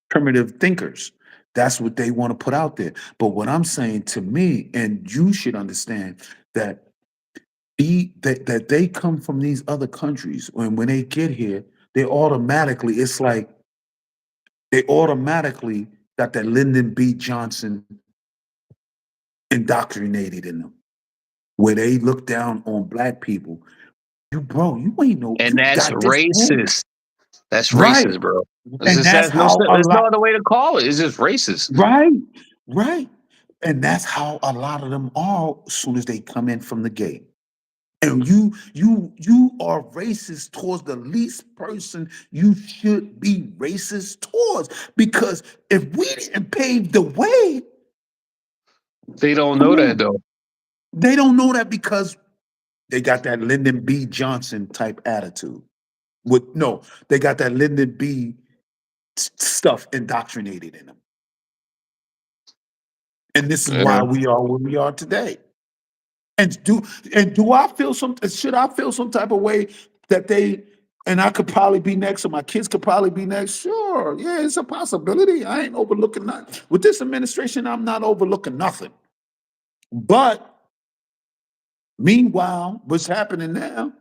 primitive thinkers. That's what they want to put out there. But what I'm saying to me, and you should understand that that they come from these other countries, when they get here, they automatically, it's like they automatically got that Lyndon B. Johnson indoctrinated in them, where they look down on black people. You ain't know, And you that's got this thing. racist. That's Right. racist, bro. And that's how a There's no lot, other way to call it. It's just racist. right, right. And that's how a lot of them are as soon as they come in from the gate. And you are racist towards the least person you should be racist towards. Because if we didn't pave the way, They don't come know that on. though. They don't know that because they got that Lyndon B. Johnson type attitude. They got that Lyndon B. stuff indoctrinated in them. And this is Yeah. why we are where we are today. And do I feel should I feel some type of way that and I could probably be next, or my kids could probably be next? Sure. Yeah, it's a possibility. I ain't overlooking nothing. With this administration, I'm not overlooking nothing. But meanwhile, what's happening now?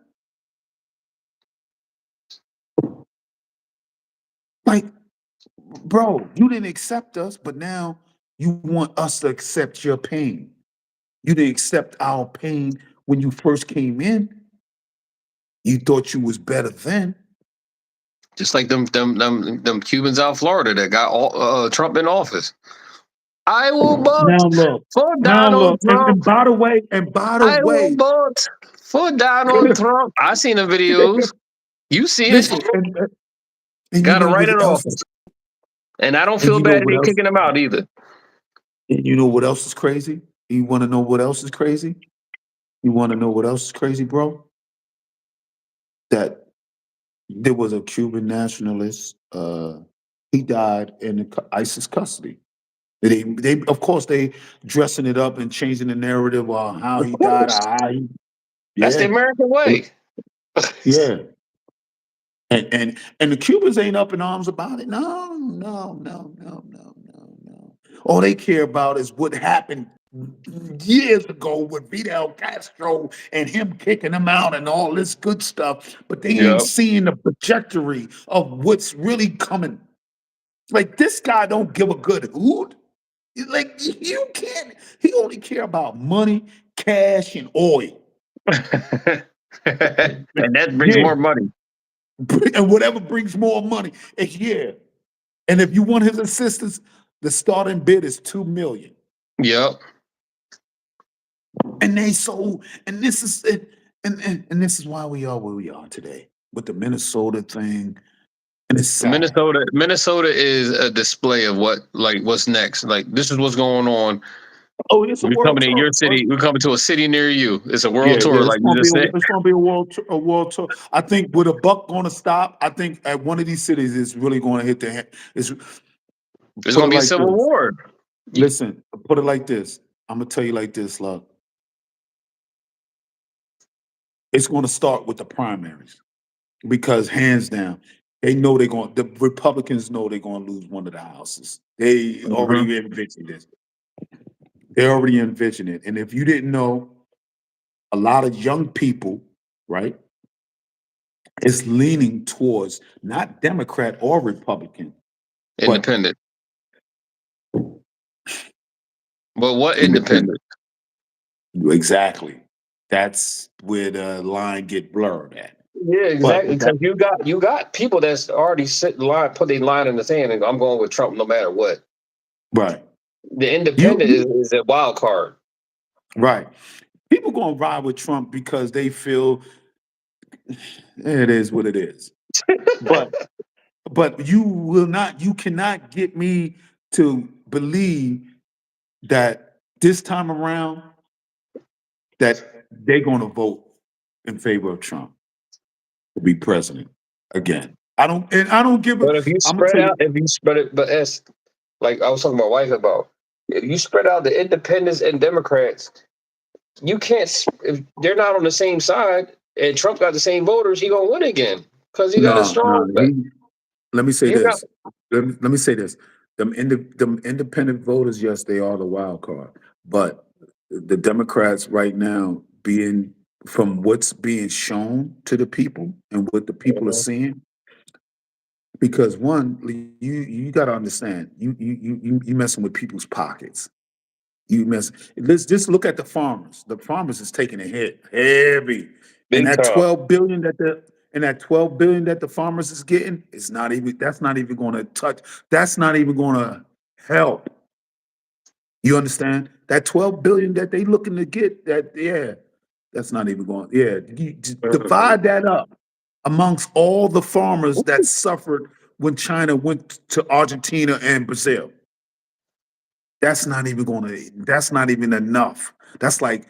Like, bro, you didn't accept us, but now you want us to accept your pain. You didn't accept our pain when you first came in. You thought you was better then. Just like them Cubans out of Florida that got Trump in office. I will vote Now look, for now Donald look, Trump. and by the I will way, vote for Donald Trump. I seen the videos. You see it. listen, and you Got to know write what it else off. is, And I don't and feel you know bad that what they else, kicking him out either. and you know what else is crazy? You want to know what else is crazy? You want to know what else is crazy, bro? That there was a Cuban nationalist. He died in ISIS custody. They of course they dressing it up and changing the narrative on how Of he died. course. That's the Yeah, American way. yeah. And the Cubans ain't up in arms about it. No, no, no, no, no, no, no. All they care about is what happened years ago with Fidel Castro and him kicking them out and all this good stuff. But they ain't Yeah. seeing the trajectory of what's really coming. Like this guy don't give a good hoot. Like you can't. He only care about money, cash, and oil. And that brings Yeah, more money. and whatever brings more money. Yeah. And if you want his assistance, the starting bid is $2 million. Yep. And and this is it, and this is why we are where we are today with the Minnesota thing. And it's sad. Minnesota is a display of what's next. Like this is what's going on. Oh, it's a We're world coming in tour. your city. We're coming to a city near you. It's a Yeah, world yeah, tour, like you just said. it's gonna be a world tour. I think with a buck gonna stop, I think at one of these cities it's really gonna hit the head. It's There's put going it to be a like civil this. war. Listen, put it like this. I'm gonna tell you like this, love. It's gonna start with the primaries. Because hands down, the Republicans know they're going to lose one of the houses. They Mhm. already envisioned this. They already envisioned it. And if you didn't know, a lot of young people, right, is leaning towards not Democrat or Republican, but Independent. But what independent. independent? Exactly. That's where the line get blurred at. Yeah, But exactly. Because you got people that's already put their line in the sand, and go, I'm going with Trump no matter what. right. The independent You is a wild card. right. People gonna ride with Trump because they feel it is what it is. But But you cannot get me to believe that this time around that they're going to vote in favor of Trump to be president again. I don't give it. But if you I'm gonna spread tell out, you, if you spread it, but as like I was talking to my wife about, if you spread out the independents and Democrats, you can't. If they're not on the same side, and Trump got the same voters, he gonna win again because he got a no. strong. But Let me say you got this. Let me say this. Them independent voters, yes, they are the wild card. But the Democrats right now, being from what's being shown to the people and what the people are seeing, because one, you got to understand, you messing with people's pockets. You mess. Let's just look at the farmers. The farmers is taking a hit heavy, and big that time. 12 billion that the farmers is getting is not even. That's not even going to touch. That's not even going to help. You understand? That 12 billion that they looking to get. That's not even going. Yeah, you just divide that up amongst all the farmers that suffered when China went to Argentina and Brazil. That's not even enough. That's like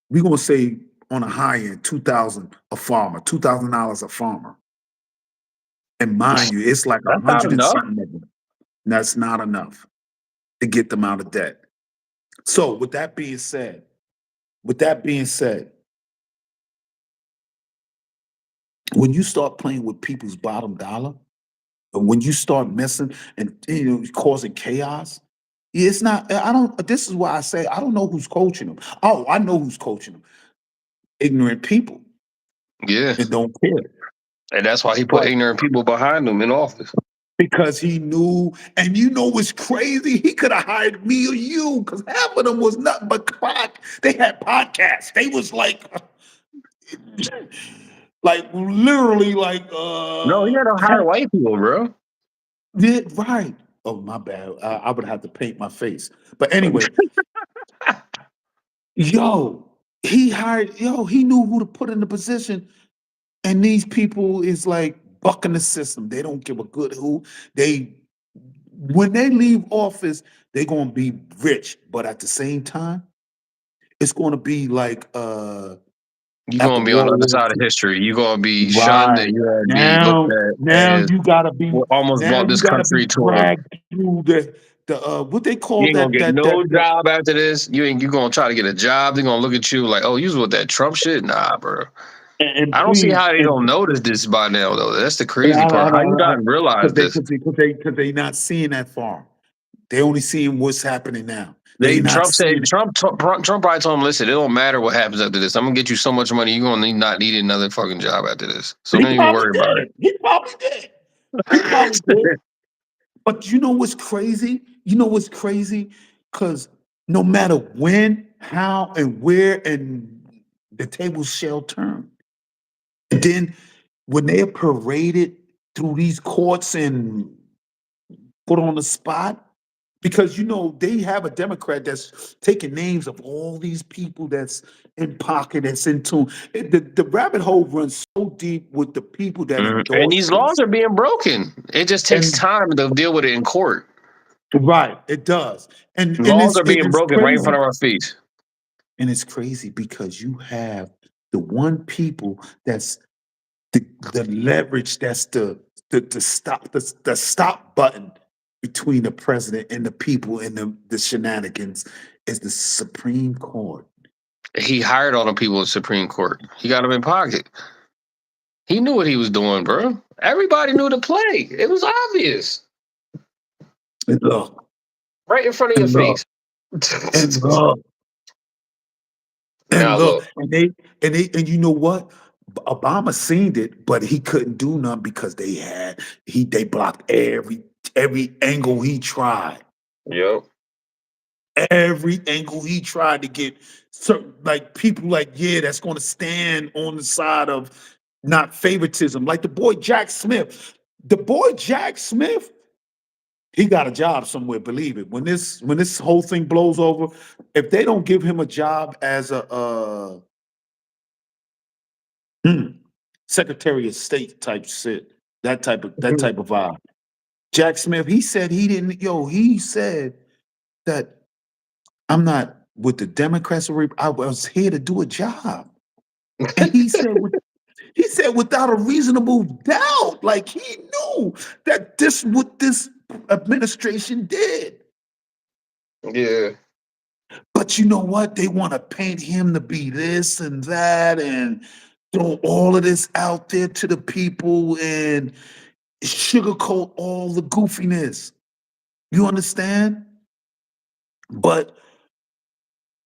we're gonna say on a high end, 2,000 a farmer, $2,000 a farmer. And mind you, it's like a That's not hundred and enough. something of them. That's not enough to get them out of debt. So with that being said, when you start playing with people's bottom dollar, and when you start messing and causing chaos, it's not. I don't. This is why I say I don't know who's coaching them. Oh, I know who's coaching them. Ignorant people Yeah, and don't care. and that's why he put But ignorant people behind him in office. because he knew, and you know what's crazy? He could have hired me or you, because half of them was nothing but they had podcasts. They was like literally like No, he had to hire white people, bro. yeah, right. Oh, my bad. I would have to paint my face. But anyway, he knew who to put in the position. And these people is like bucking the system. They don't give a good who. When they leave office, they're gonna be rich. But at the same time, it's gonna be like You're after gonna be on the World other War side of II. history. You're gonna be shunned, Right. and you're gonna be looked Now, at now as you gotta be what almost now brought you this gotta be country to a. dragged through the what they You call ain't gonna that get that that no the job after this. You gonna try to get a job. They're gonna look at you like, oh, you was with that Trump shit. Nah, bro. and I don't see please how they and don't notice this by now, though. That's the crazy part. How you because not realize this? they not seeing that far. They only seeing what's happening now. They They not Trump said seeing it. Trump probably told him, listen, it don't matter what happens after this. I'm gonna get you so much money, you're gonna not need another fucking job after this. So He don't even probably worry about did. He probably did. He probably did. it. But you know what's crazy? You know what's crazy? Because no matter when, how, and where, and the tables shall turn. And then when they are paraded through these courts and put on the spot, because they have a Democrat that's taking names of all these people that's in pocket, that's in tune. The rabbit hole runs so deep with the people that And endorse these this. laws are being broken. It just takes And time to deal with it in court. right, it does. And Laws it's are it being is broken right in crazy. front of our feet. And it's crazy because you have the one people that's the leverage, that's the stop button between the president and the people and the shenanigans is the Supreme Court. He hired all the people in Supreme Court. He got them in pocket. He knew what he was doing, bro. Everybody knew the play. It was obvious. And look, Right in front of your and look, face. and look, and Now look, look. and you know what? Obama seen it, but he couldn't do nothing because they blocked every angle he tried. Yep. Every angle he tried to get certain like people like, yeah, that's gonna stand on the side of not favoritism. Like the boy Jack Smith. The boy Jack Smith, he got a job somewhere, believe it. When this whole thing blows over, if they don't give him a job as a Secretary of State type shit, That type of vibe. Jack Smith, he said he didn't. He said that I'm not with the Democrats. I was here to do a job, and he said without a reasonable doubt, like he knew that this what this administration did. Yeah. But you know what? They want to paint him to be this and that and throw all of this out there to the people and sugarcoat all the goofiness. You understand? But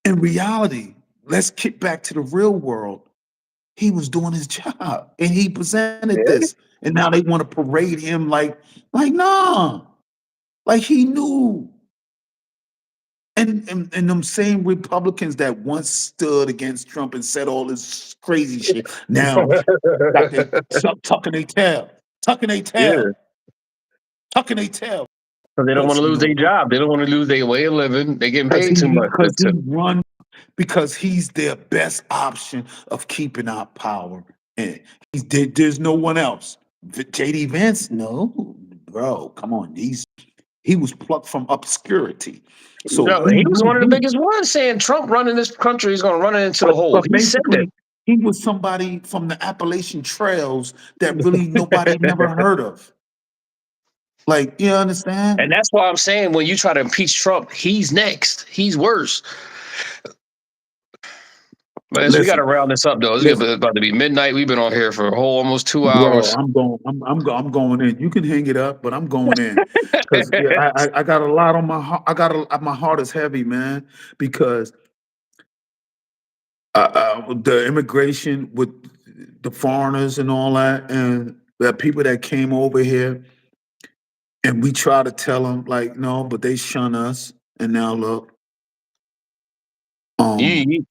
in reality, let's get back to the real world. He was doing his job and he presented this. And now they want to parade him like nah. Like he knew. And them same Republicans that once stood against Trump and said all this crazy shit, now tucking their tail, tucking their tail, tucking their tail. Because they don't want to lose their job. They don't want to lose their way of living. They're getting paid too much. Because he's their best option of keeping our power. And there's no one else. J.D. Vance, no, bro, come on. He was plucked from obscurity. So he was one of the biggest ones saying Trump running this country is going to run it into the hole. He said that. He was somebody from the Appalachian Trails that really nobody never heard of. Like, you understand? And that's why I'm saying when you try to impeach Trump, he's next. He's worse. But we got to round this up, though. It's about to be midnight. We've been on here for a whole almost 2 hours. Bro, I'm going in. You can hang it up, but I'm going in because I got a lot on my heart. My heart is heavy, man, because the immigration with the foreigners and all that, and the people that came over here, and we try to tell them like, no, but they shun us, and now look. You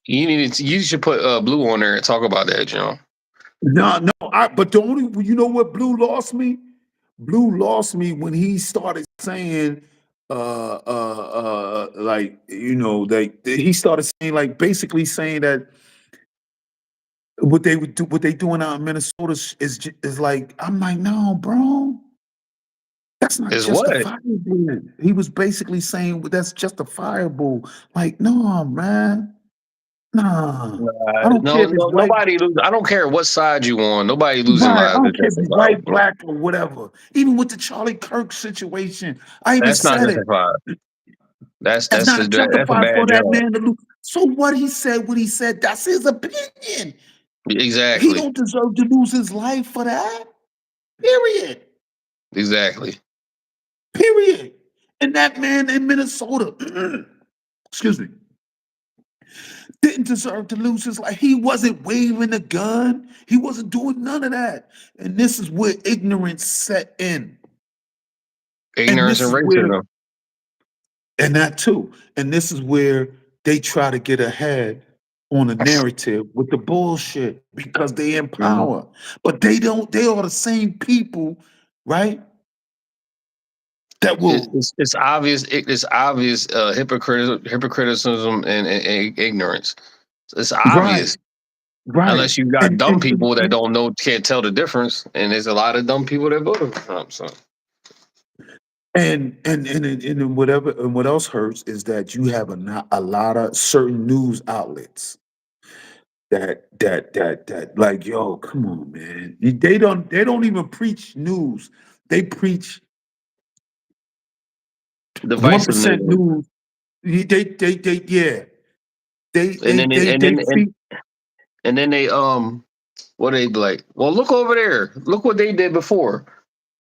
should put Blue on there and talk about that, John. No. But the only, you know what Blue lost me? Blue lost me when he started saying, like, you know, he started saying, like, basically saying that what they doing out in Minnesota is like, I'm like, no, bro, that's not justifiable. He was basically saying that's justifiable. Like, no, man. Nah, I don't care. Nobody loses. I don't care what side you on. Nobody losing lives. I don't care if it's white, black, or whatever. Even with the Charlie Kirk situation, I even said it. That's not justified for that man to lose. So what he said, that's his opinion. Exactly. He don't deserve to lose his life for that. Period. Exactly. Period. And that man in Minnesota, excuse me, didn't deserve to lose his life. He wasn't waving a gun. He wasn't doing none of that. And this is where ignorance set in. Ignorance and racism. And that too. And this is where they try to get ahead on a narrative with the bullshit because they in power. Mm-hmm. But they are the same people, right? That will. It's obvious. It's obvious hypocriticism and ignorance. It's obvious. Right. Unless you got dumb people that don't know, can't tell the difference, and there's a lot of dumb people that voted for Trump. So. And whatever, and what else hurts is that you have a lot of certain news outlets that like, yo, come on, man. They don't even preach news. They preach the 1% news. And then they what they be like, well, look over there. Look what they did before.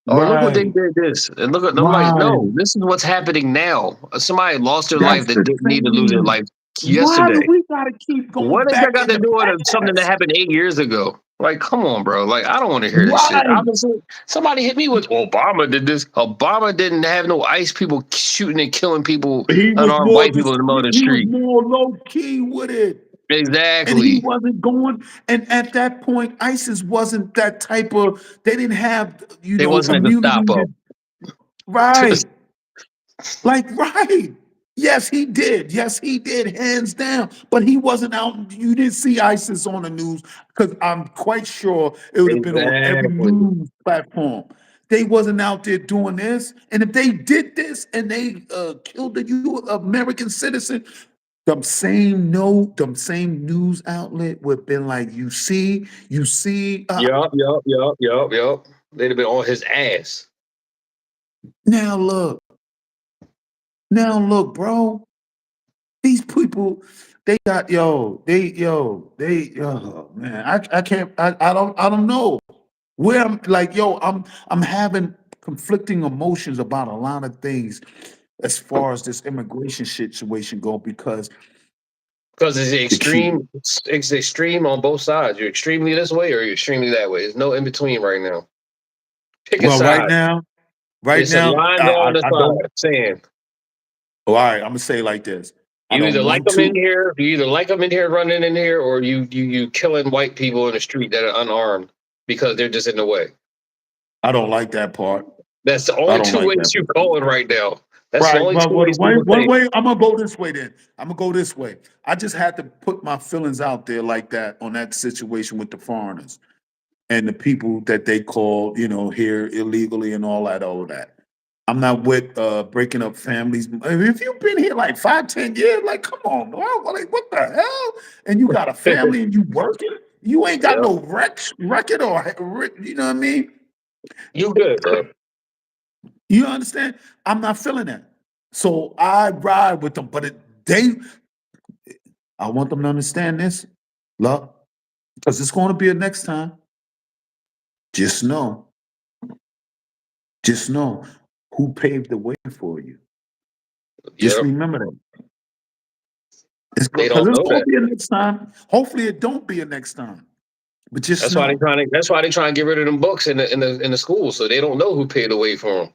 Or look what they did this. And look at, I'm like, no, this is what's happening now. Somebody lost their life that didn't need to lose their life yesterday. Why do we gotta keep going? What has that got to do with something that happened 8 years ago? Like, come on, bro. Like, I don't want to hear this shit. Obviously, somebody hit me with Obama did this. Obama didn't have no ICE people shooting and killing people, unarmed white people in the middle of the street. He was more low key with it. Exactly. And he wasn't going. And at that point, ISIS wasn't that type of. They didn't have, it wasn't a Gestapo. Right. Like, right. Yes, he did. Yes, he did, hands down. But he wasn't out. You didn't see ISIS on the news because I'm quite sure it would have been on every Exactly. news platform. They wasn't out there doing this. And if they did this and they killed a American citizen, them same news outlet would have been like, you see, Yup. They'd have been on his ass. now look, bro. These people, they got oh man, I can't, I don't know where I'm like, I'm having conflicting emotions about a lot of things as far as this immigration situation go because Because it's the key. extreme. It's extreme on both sides. You're extremely this way or you're extremely that way. There's no in between right now. Pick a Well, side. right It's a now, line on the I don't. side saying All right, I'm gonna say it like this. I you either don't like want them in to. here, you either like them in here running in here, or you killing white people in the street that are unarmed because they're just in the way. I don't like that part. That's the I only don't two like ways that. you're going right now. That's the Right, only but two ways people one think. way I'm gonna go this way. Then I'm gonna go this way. I just had to put my feelings out there like that on that situation with the foreigners and the people that they call, here illegally and all of that. I'm not with breaking up families. If you've been here like 5, 10 years, like come on, bro. Like what the hell? And you got a family and you working, you ain't got Yeah, no record or you know what I mean? you good, bro. You understand? I'm not feeling that. So I ride with them, but I want them to understand this, love, because it's going to be a next time. Just know, just know who paved the way for you. Just Yep. remember that. It's They because don't it's know going to that. be a next time. Hopefully, it don't be a next time. But just That's why they know, trying to. That's why they trying to get rid of them books in the schools, so they don't know who paid the way for them.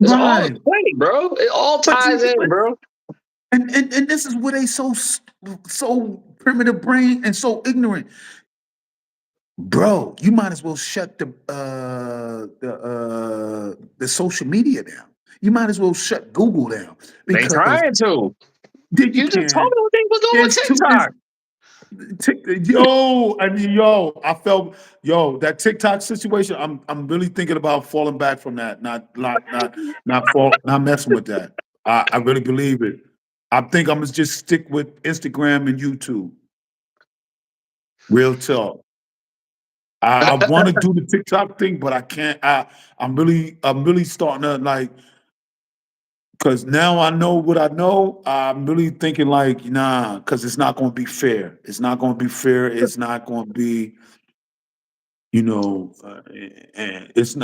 It's all right? explained, bro. It all But ties in, bro. and this is where they so primitive brain and so ignorant. Bro, you might as well shut the social media down. You might as well shut Google down They because trying to. then you You just told can. me what they was doing with There's too TikTok. I felt that TikTok situation. I'm really thinking about falling back from that. Not messing with that. I really believe it. I think I'm gonna just stick with Instagram and YouTube. Real talk. I want to do the TikTok thing, but I can't. I'm really starting to like because now I know what I know. I'm really thinking like, nah, because it's not going to be fair. It's not going to be fair. It's not going to be, and it's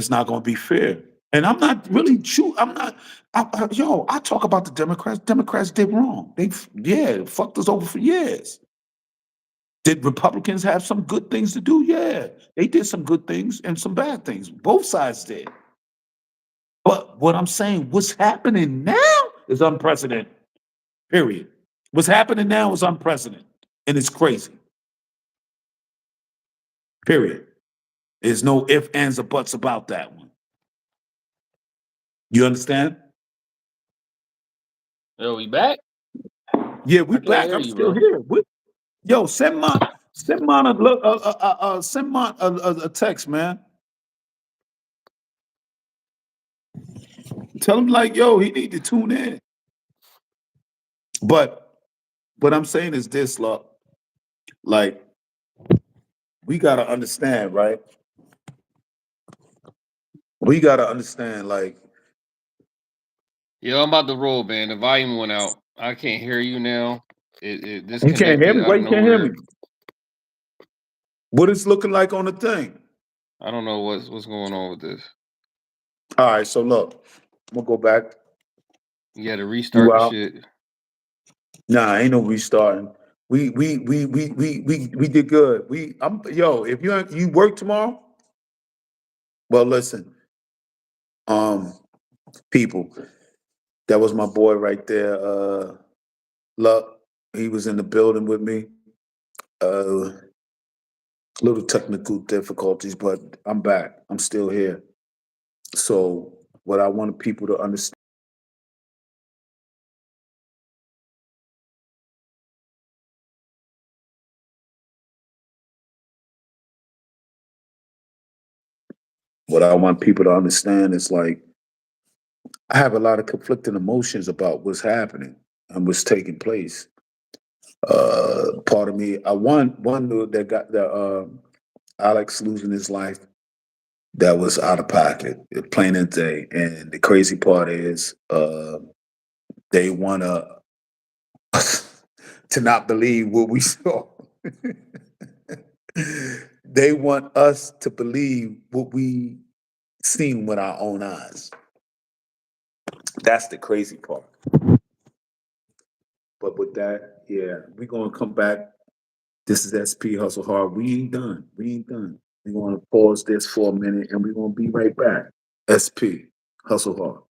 not going to be fair. And I'm not really true. I'm not. I talk about the Democrats. Democrats did wrong. Fucked us over for years. Did Republicans have some good things to do? Yeah, they did some good things and some bad things. Both sides did. But what I'm saying, what's happening now is unprecedented. Period. What's happening now is unprecedented. And it's crazy. Period. There's no ifs, ands, or buts about that one. You understand? Yo, we back? Yeah, we I can't back. hear I'm you, still bro. here. Send mine send mine a text, man. Tell him like, he need to tune in. But what I'm saying is this, look, like we gotta understand, right? We gotta understand, like, Yo, I'm about to roll, man. The volume went out. I can't hear you now. It you can't hear disconnected me. out Why of you can't hear me? nowhere. What it's looking like on the thing? I don't know what's going on with this. All right, so look, I'm gonna go back. You got to restart You the out? shit. Nah, ain't no restarting. We did good. If you work tomorrow, well, listen, um, people, that was my boy right there. Luck, he was in the building with me. Little technical difficulties, but I'm back. I'm still here. So what I want people to understand. what I want people to understand is like I have a lot of conflicting emotions about what's happening and what's taking place. Part of me, I want one dude that got the Alex losing his life. That was out of pocket, plain and day. And the crazy part is, they want to not believe what we saw. They want us to believe what we seen with our own eyes. That's the crazy part. But with that, yeah, we're gonna come back. This is SP Hustle Hard. We ain't done. We ain't done. We're gonna pause this for a minute and we're gonna be right back. SP Hustle Hard.